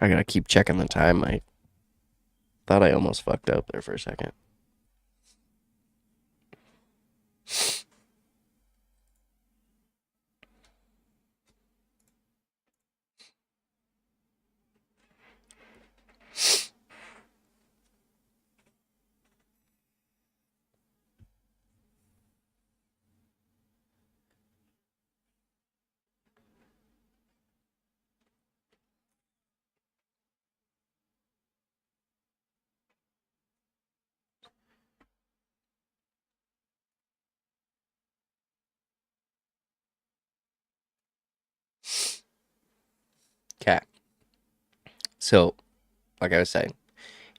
Speaker 1: I gotta keep checking the time. I thought I almost fucked up there for a second. Okay. So, like I was saying,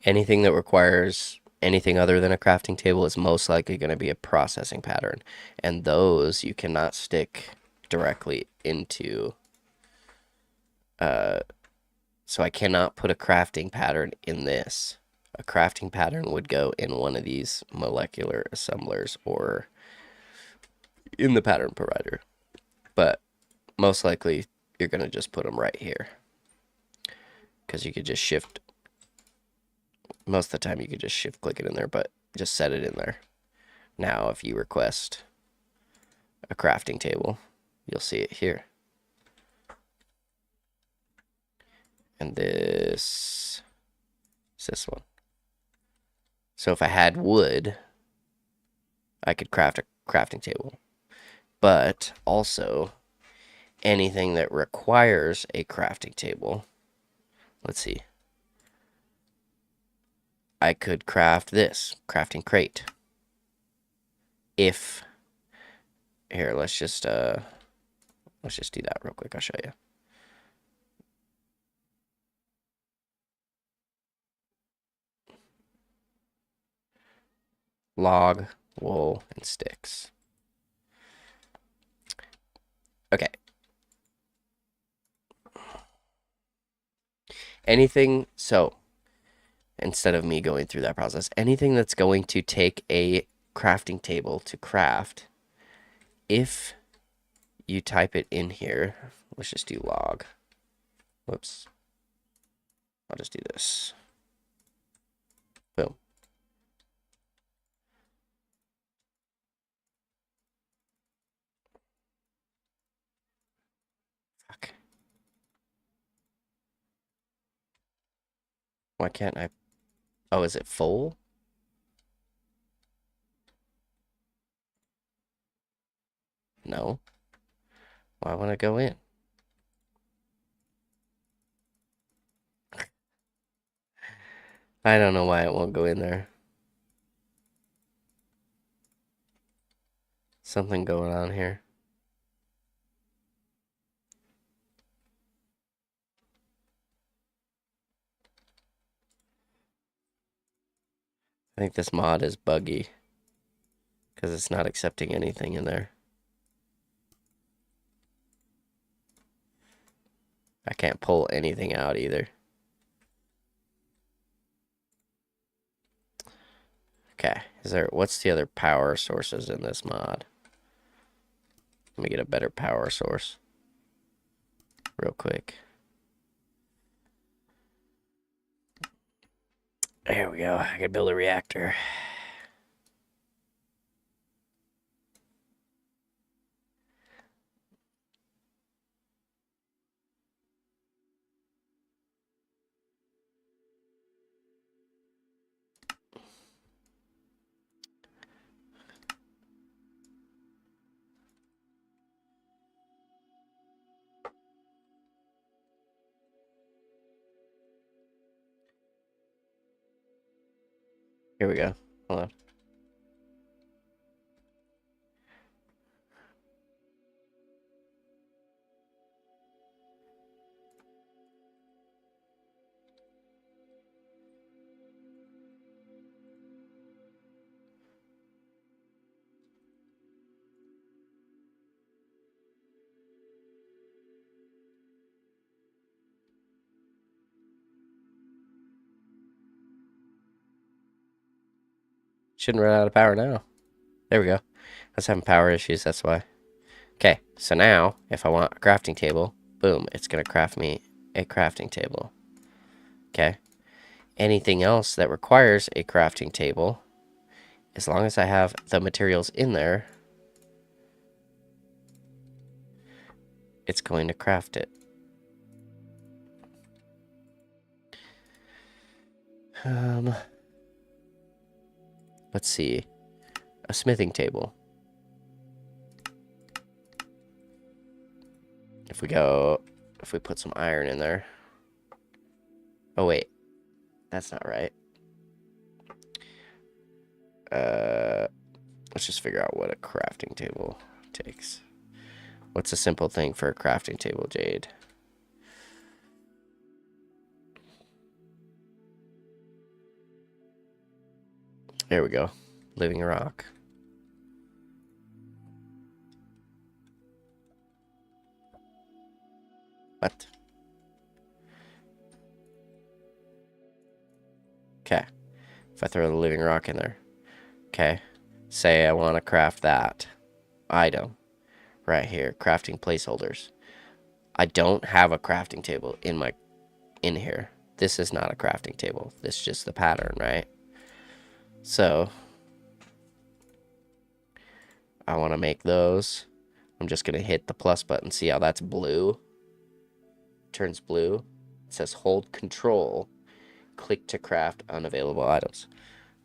Speaker 1: anything that requires anything other than a crafting table is most likely going to be a processing pattern. And those you cannot stick directly into. So I cannot put a crafting pattern in this. A crafting pattern would go in one of these molecular assemblers or in the pattern provider. But most likely you're going to just put them right here. Because you could just shift. Most of the time you could just shift click it in there, but just set it in there. Now if you request a crafting table, you'll see it here. And this is this one. So if I had wood, I could craft a crafting table. But also anything that requires a crafting table, let's see. I could craft this, crafting crate. If here, let's just do that real quick. I'll show you. Log, wool, and sticks. Okay. Anything, so instead of me going through that process, anything that's going to take a crafting table to craft, if you type it in here, let's just do log. Whoops. I'll just do this. Boom. Fuck. Why can't I? Oh, is it full? No. Why won't it go in? I don't know why it won't go in there. Something going on here. I think this mod is buggy because it's not accepting anything in there. I can't pull anything out either. Okay, what's the other power sources in this mod? Let me get a better power source real quick. There we go. I can build a reactor. Here we go. Hold on. Shouldn't run out of power now. There we go. I was having power issues, that's why. Okay, so now, if I want a crafting table, boom, it's going to craft me a crafting table. Okay. Anything else that requires a crafting table, as long as I have the materials in there, it's going to craft it. Let's see. A smithing table. If we put some iron in there. Oh, wait. That's not right. Let's just figure out what a crafting table takes. What's a simple thing for a crafting table, Jade? There we go. Living rock. What? Okay. If I throw the living rock in there. Okay. Say I want to craft that item right here. Crafting placeholders. I don't have a crafting table in here. This is not a crafting table. This is just the pattern, right? So I want to make those. I'm just going to hit the plus button. See how that's blue? Turns blue. It says hold control. Click to craft unavailable items.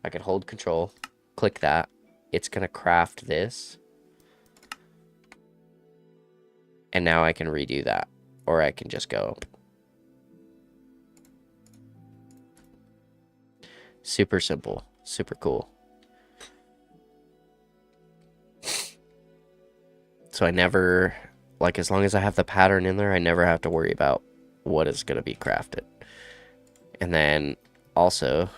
Speaker 1: I can hold control. Click that. It's going to craft this. And now I can redo that. Or I can just go. Super simple. Super cool. So I never, like, as long as I have the pattern in there, I never have to worry about what is going to be crafted. And then also,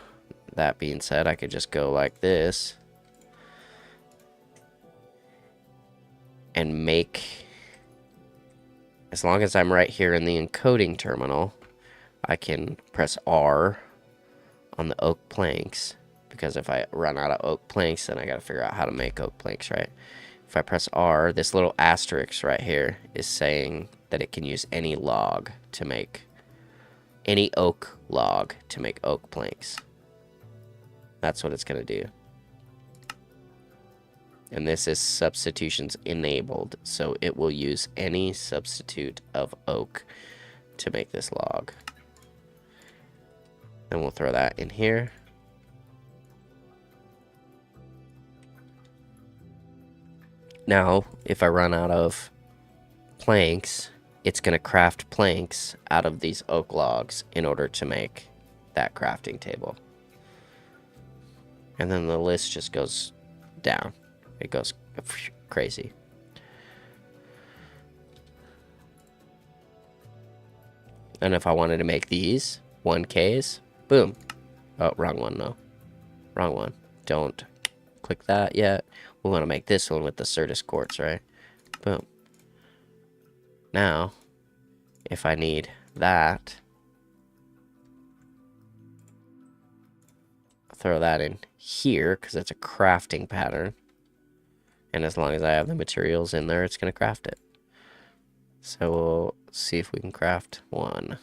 Speaker 1: that being said, I could just go like this and make, as long as I'm right here in the encoding terminal, I can press R on the oak planks, because if I run out of oak planks, then I got to figure out how to make oak planks, right? If I press R, this little asterisk right here is saying that it can use any log to make, any oak log to make oak planks. That's what it's going to do. And this is substitutions enabled, so it will use any substitute of oak to make this log. And we'll throw that in here. Now, if I run out of planks, it's going to craft planks out of these oak logs in order to make that crafting table. And then the list just goes down. It goes crazy. And if I wanted to make these 1Ks, boom. Oh, wrong one, no. Wrong one. Don't click that yet. We want to make this one with the Certus quartz, right? Boom. Now, if I need that, throw that in here because it's a crafting pattern. And as long as I have the materials in there, it's going to craft it. So we'll see if we can craft one.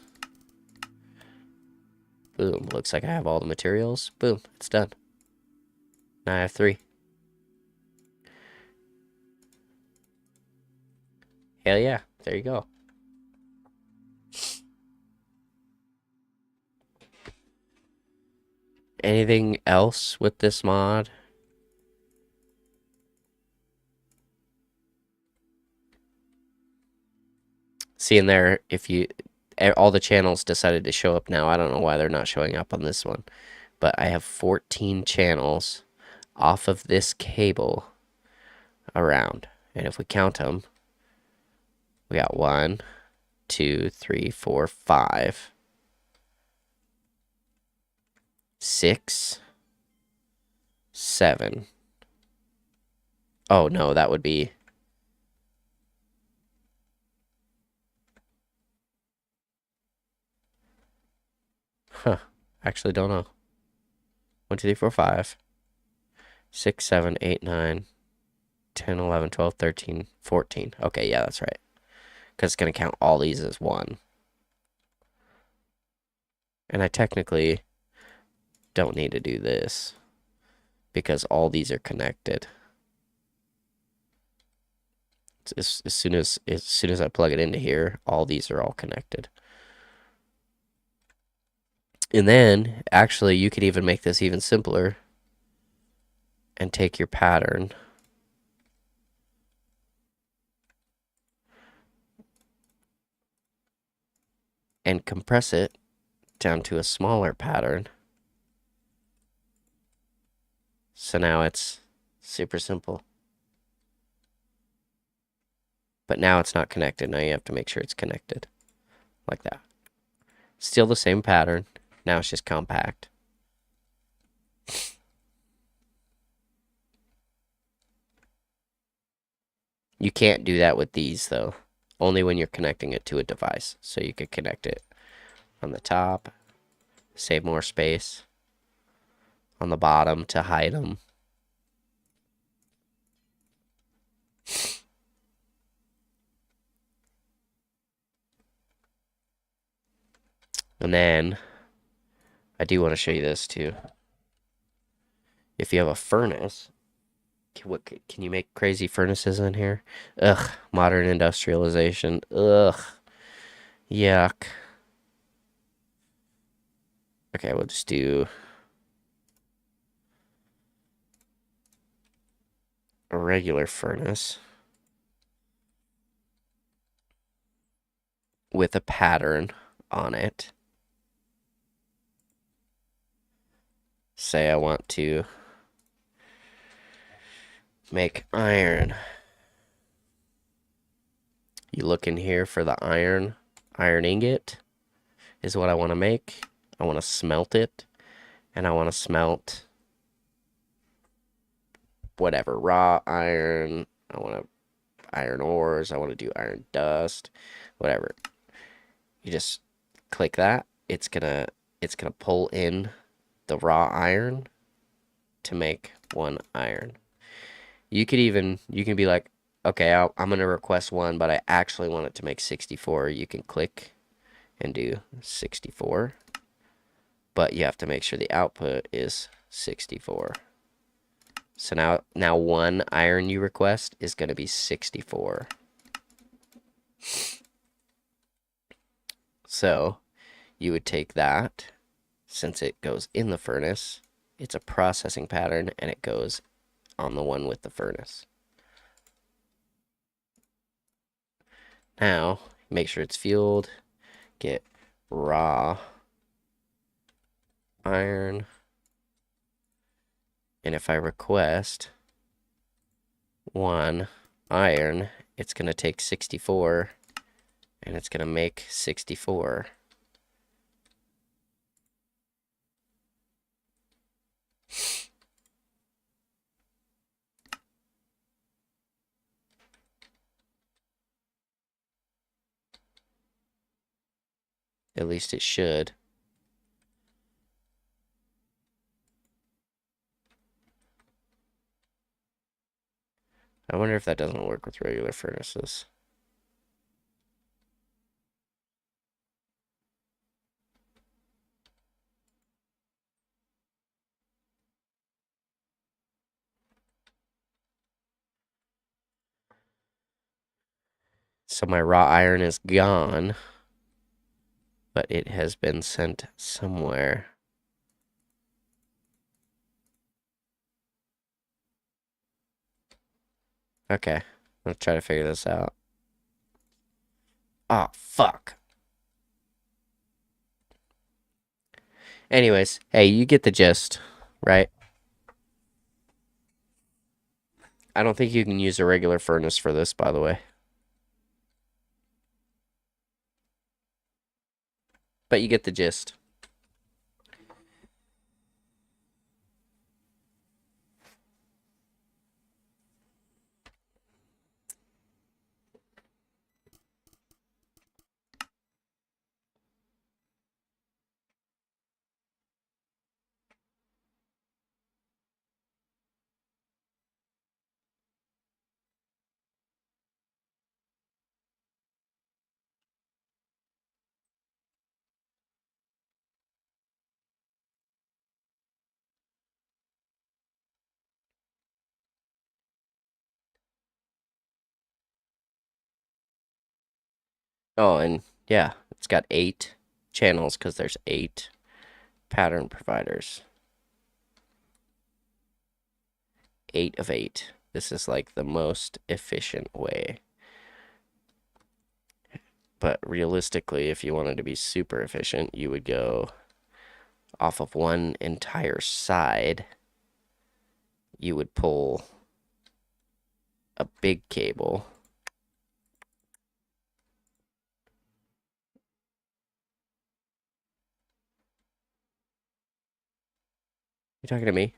Speaker 1: Boom. Looks like I have all the materials. Boom. It's done. Now I have 3. Hell yeah. There you go. Anything else with this mod? See in there, if you, all the channels decided to show up now. I don't know why they're not showing up on this one. but I have 14 channels off of this cable around. And if we count them, we got 1, 2, 3, 4, 5, 6, 7. Oh no, that would be... Huh. Actually, don't know. 1, 2, 3, 4, 5, 6, 7, 8, 9, 10, 11, 12, 13, 14. Okay, yeah, that's right. Because it's going to count all these as 1. And I technically don't need to do this because all these are connected. As soon as I plug it into here, all these are all connected. And then, actually, you could even make this even simpler and take your pattern and compress it down to a smaller pattern. So now it's super simple. But now it's not connected. Now you have to make sure it's connected. Like that. Still the same pattern. Now it's just compact. You can't do that with these, though. Only when you're connecting it to a device. So you could connect it on the top. Save more space. On the bottom to hide them. And then, I do want to show you this too. If you have a furnace, can you make crazy furnaces in here? Ugh, modern industrialization. Ugh, yuck. Okay, we'll just do a regular furnace with a pattern on it. Say I want to make iron. You look in here for the iron ingot is what I want to make. I want to smelt it, and I want to smelt whatever, raw iron. I want to iron ores. I want to do iron dust, whatever. You just click that. It's gonna pull in the raw iron to make 1 iron. You can be like, okay, I'm gonna request 1, but I actually want it to make 64. You can click and do 64, but you have to make sure the output is 64. So now 1 iron you request is gonna be 64. So you would take that, since it goes in the furnace, it's a processing pattern, and it goes on the one with the furnace. Now, make sure it's fueled, get raw iron, and if I request 1 iron, it's going to take 64, and it's going to make 64. At least it should. I wonder if that doesn't work with regular furnaces. So my raw iron is gone, but it has been sent somewhere. Okay, let's try to figure this out. Oh, fuck. Anyways, hey, you get the gist, right? I don't think you can use a regular furnace for this, by the way. But you get the gist. Oh, and yeah, it's got 8 channels because there's 8 pattern providers. 8 of 8. This is like the most efficient way. But realistically, if you wanted to be super efficient, you would go off of one entire side. You would pull a big cable. You talking to me?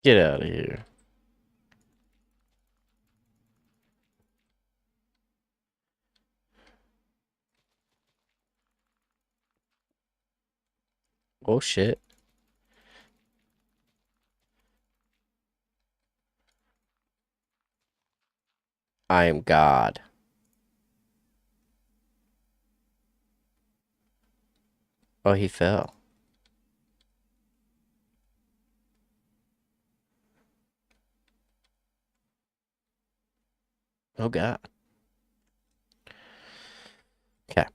Speaker 1: Get out of here. Oh shit. I am God. Oh, he fell. Oh God. Okay.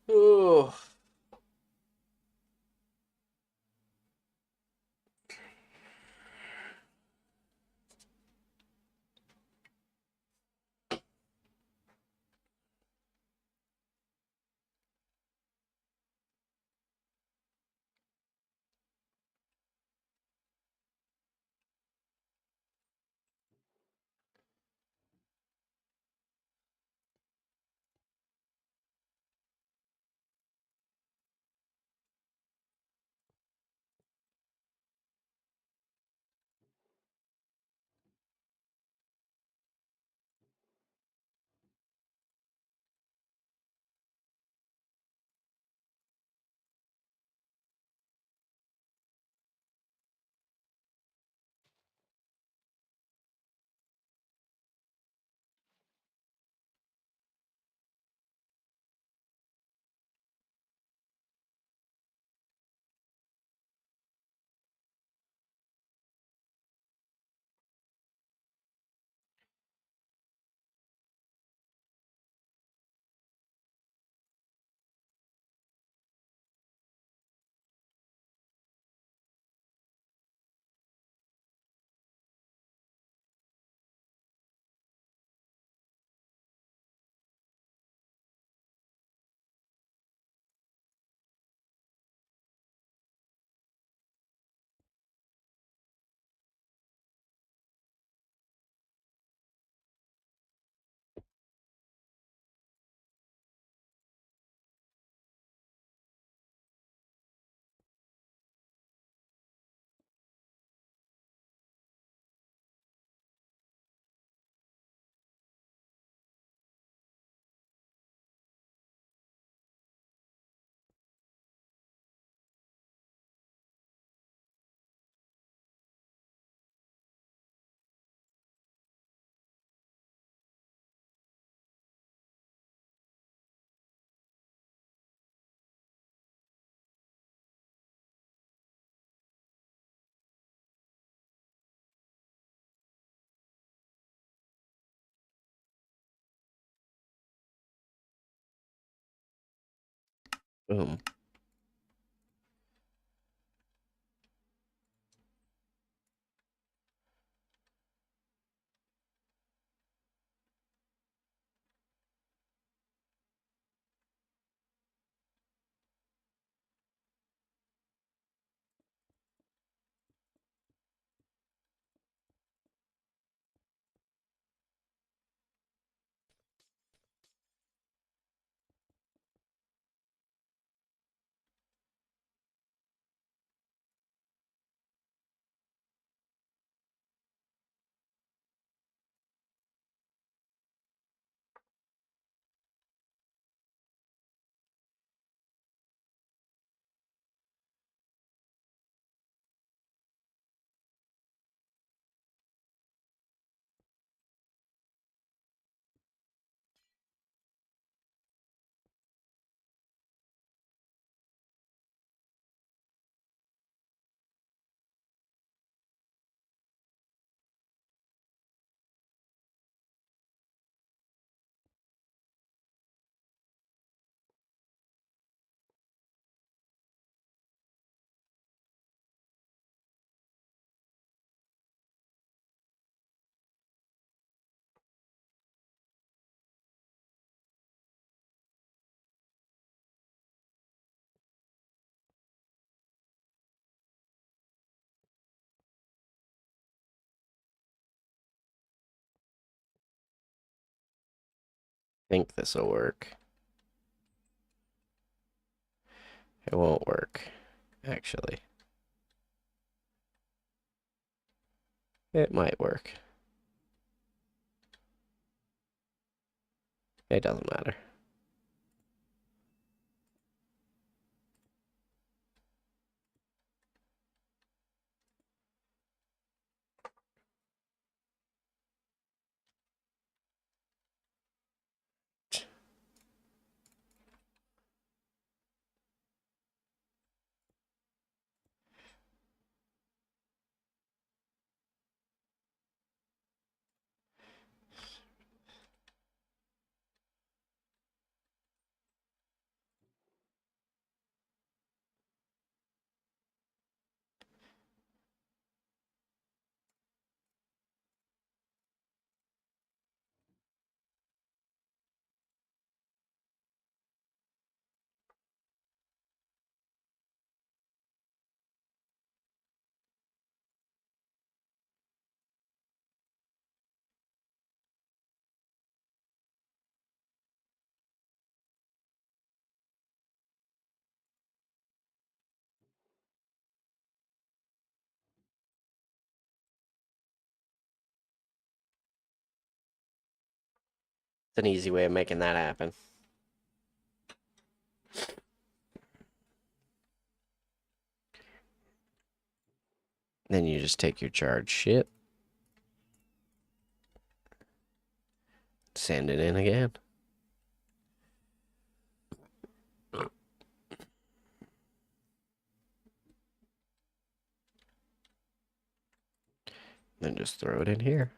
Speaker 1: Oh. Boom. think this will work. It won't work, actually. It might work. It doesn't matter. It's an easy way of making that happen. Then you just take your charged ship, send it in again. Then just throw it in here.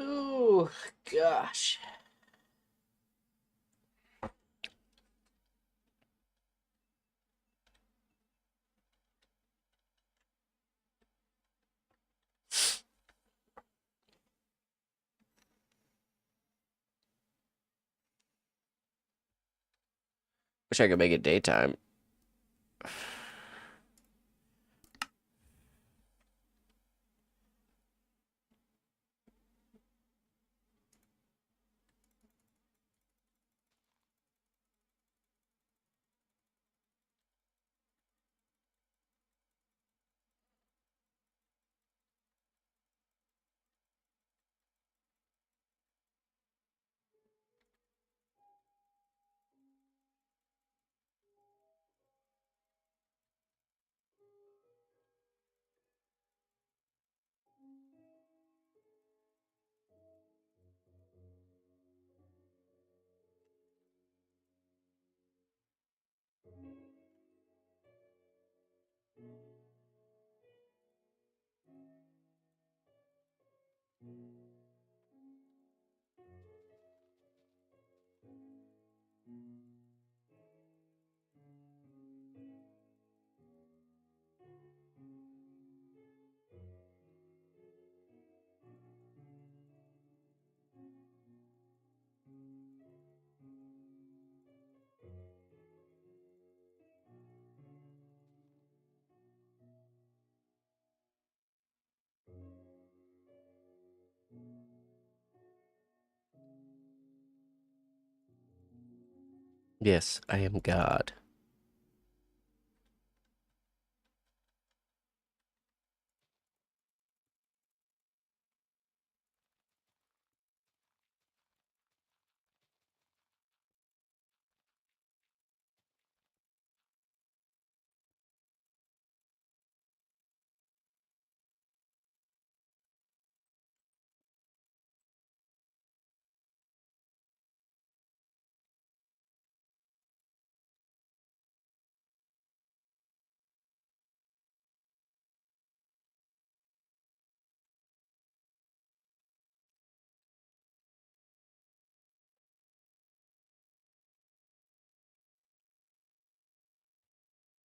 Speaker 1: Oh, gosh. Wish I could make it daytime. Yes, I am God.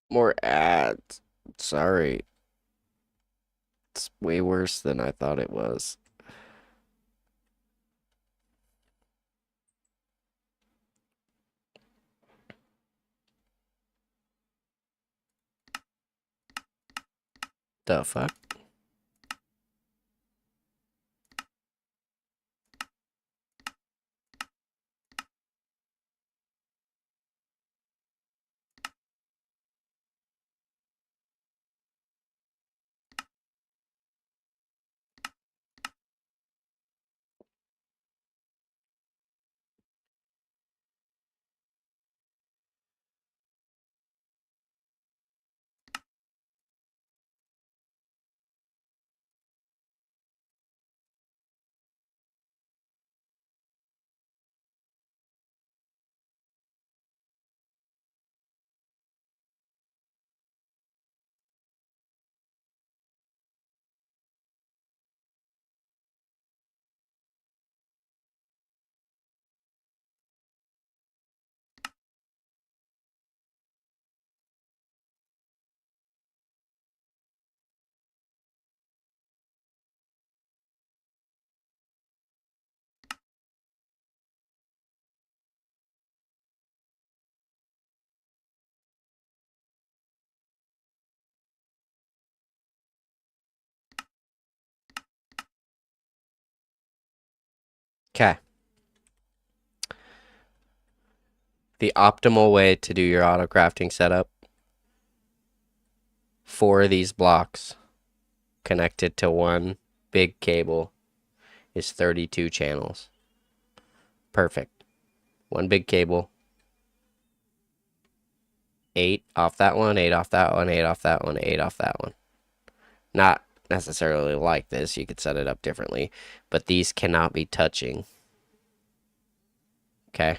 Speaker 1: More ads. Sorry. It's way worse than I thought it was. The fuck? Okay. The optimal way to do your auto crafting setup, 4 of these blocks connected to one big cable is 32 channels. Perfect. One big cable. 8 off that one, 8 off that one, 8 off that one, 8 off that one. Not necessarily like this. You could set it up differently. But these cannot be touching. Okay.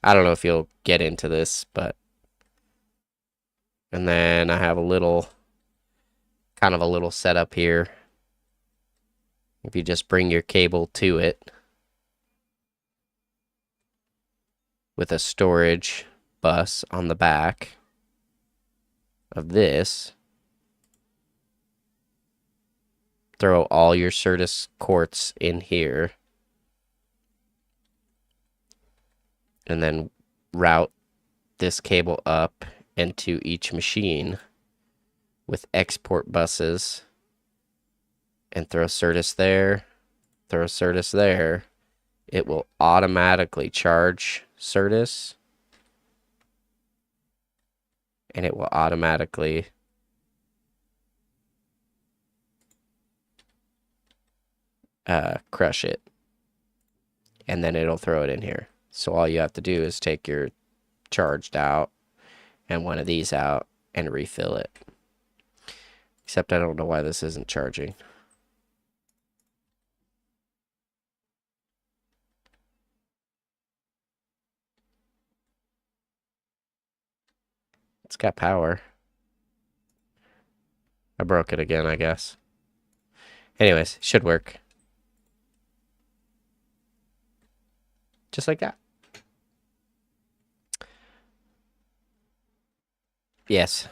Speaker 1: I don't know if you'll get into this, but... And then I have a little... kind of a little setup here. If you just bring your cable to it with a storage bus on the back of this, throw all your Certus quartz in here, and then route this cable up into each machine with export buses, and throw Certus there, throw Certus there. It will automatically charge Certus, and it will automatically crush it, and then it'll throw it in here. So all you have to do is take your charged out and one of these out and refill it. Except I don't know why this isn't charging. It's got power. I broke it again, I guess. Anyways, should work. Just like that. Yes.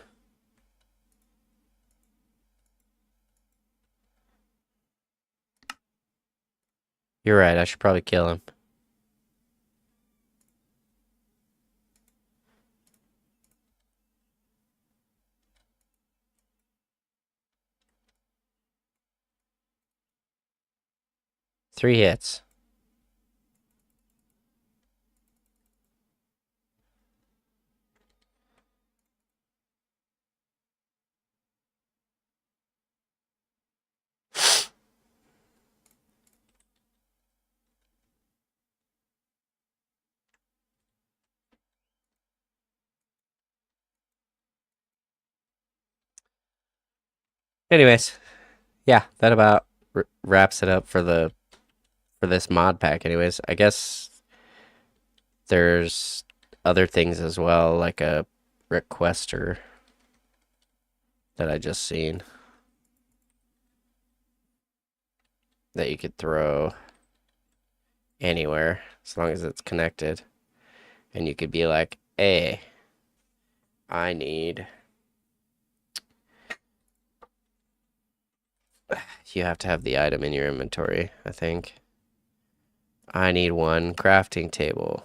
Speaker 1: You're right, I should probably kill him. Three hits. Anyways, yeah, that about wraps it up for this mod pack. Anyways, I guess there's other things as well, like a requester that I just seen that you could throw anywhere as long as it's connected. And you could be like, hey, I need... You have to have the item in your inventory, I think. I need one crafting table.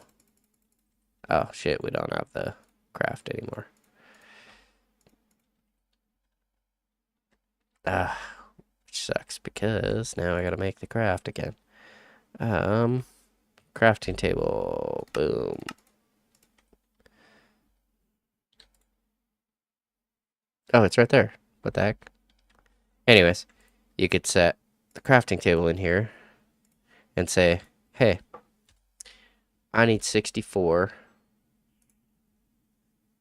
Speaker 1: Oh, shit, we don't have the craft anymore. Which sucks because now I gotta make the craft again. Crafting table. Boom. Oh, it's right there. What the heck? Anyways, you could set the crafting table in here and say, hey, I need 64.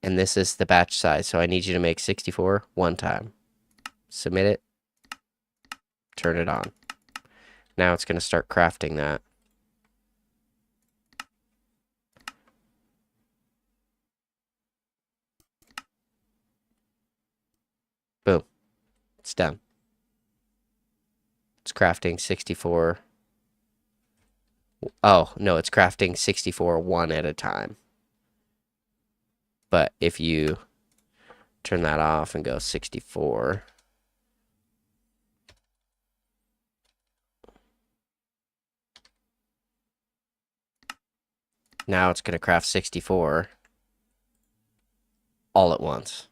Speaker 1: And this is the batch size, so I need you to make 64 one time. Submit it. Turn it on. Now it's going to start crafting that. Boom. It's done. It's crafting 64. Oh, no, it's crafting 64 one at a time. But if you turn that off and go 64... Now it's going to craft 64 all at once.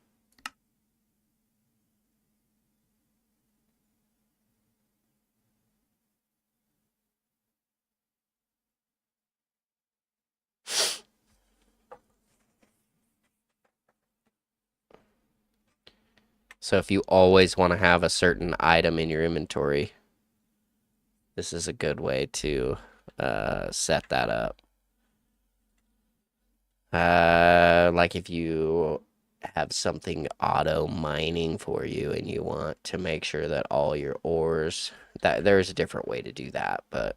Speaker 1: So if you always want to have a certain item in your inventory, this is a good way to set that up. Like if you have something auto mining for you and you want to make sure that all your ores, that there's a different way to do that, but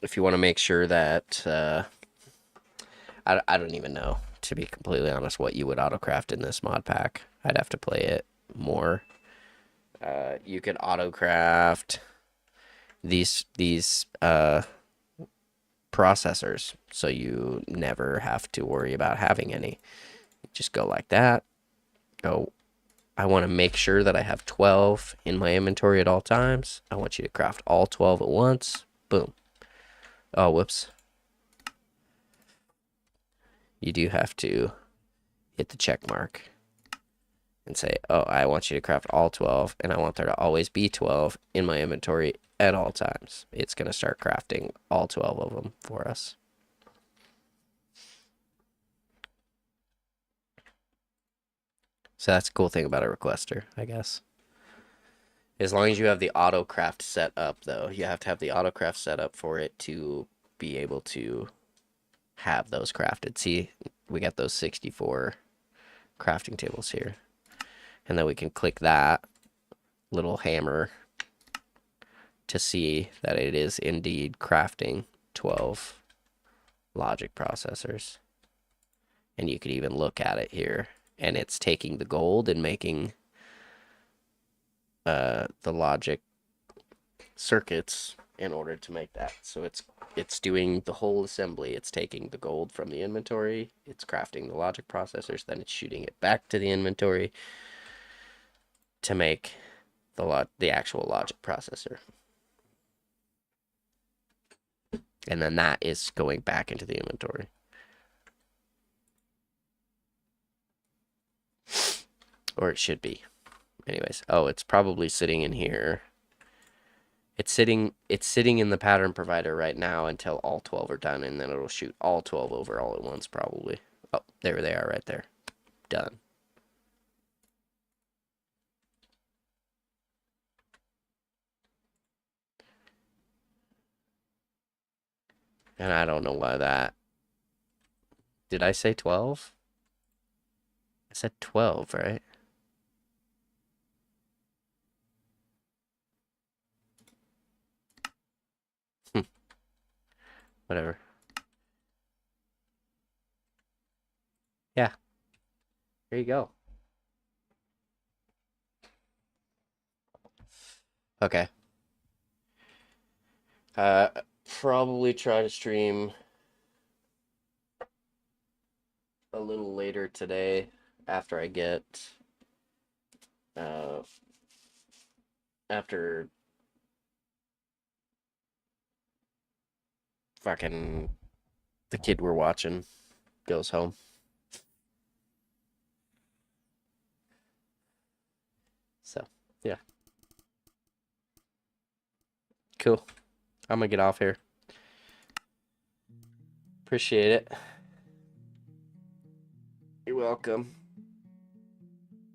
Speaker 1: if you want to make sure that I don't even know, to be completely honest, what you would autocraft in this mod pack. I'd have to play it more. You could autocraft these processors, so you never have to worry about having any. Just go like that. Go, I want to make sure that I have 12 in my inventory at all times. I want you to craft all 12 at once. Boom. Oh, whoops. You do have to hit the check mark and say, oh, I want you to craft all 12, and I want there to always be 12 in my inventory at all times. It's going to start crafting all 12 of them for us. So that's a cool thing about a requester, I guess. As long as you have the auto craft set up, though, you have to have the auto craft set up for it to be able to have those crafted. See, we got those 64 crafting tables here. And then we can click that little hammer to see that it is indeed crafting 12 logic processors. And you could even look at it here, and it's taking the gold and making the logic circuits in order to make that. So it's doing the whole assembly. It's taking the gold from the inventory, it's crafting the logic processors, then it's shooting it back to the inventory to make the actual logic processor. And then that is going back into the inventory. Or it should be. Anyways, oh, it's probably sitting in here. It's sitting in the pattern provider right now until all 12 are done, and then it'll shoot all 12 over all at once probably. Oh, there they are right there. Done. And I don't know why that... Did I say 12? I said 12, right? Whatever. Yeah. There you go. Okay. Probably try to stream a little later today after I get uh after fucking the kid we're watching goes home. So, yeah. Cool. I'm gonna get off here. Appreciate it. You're welcome.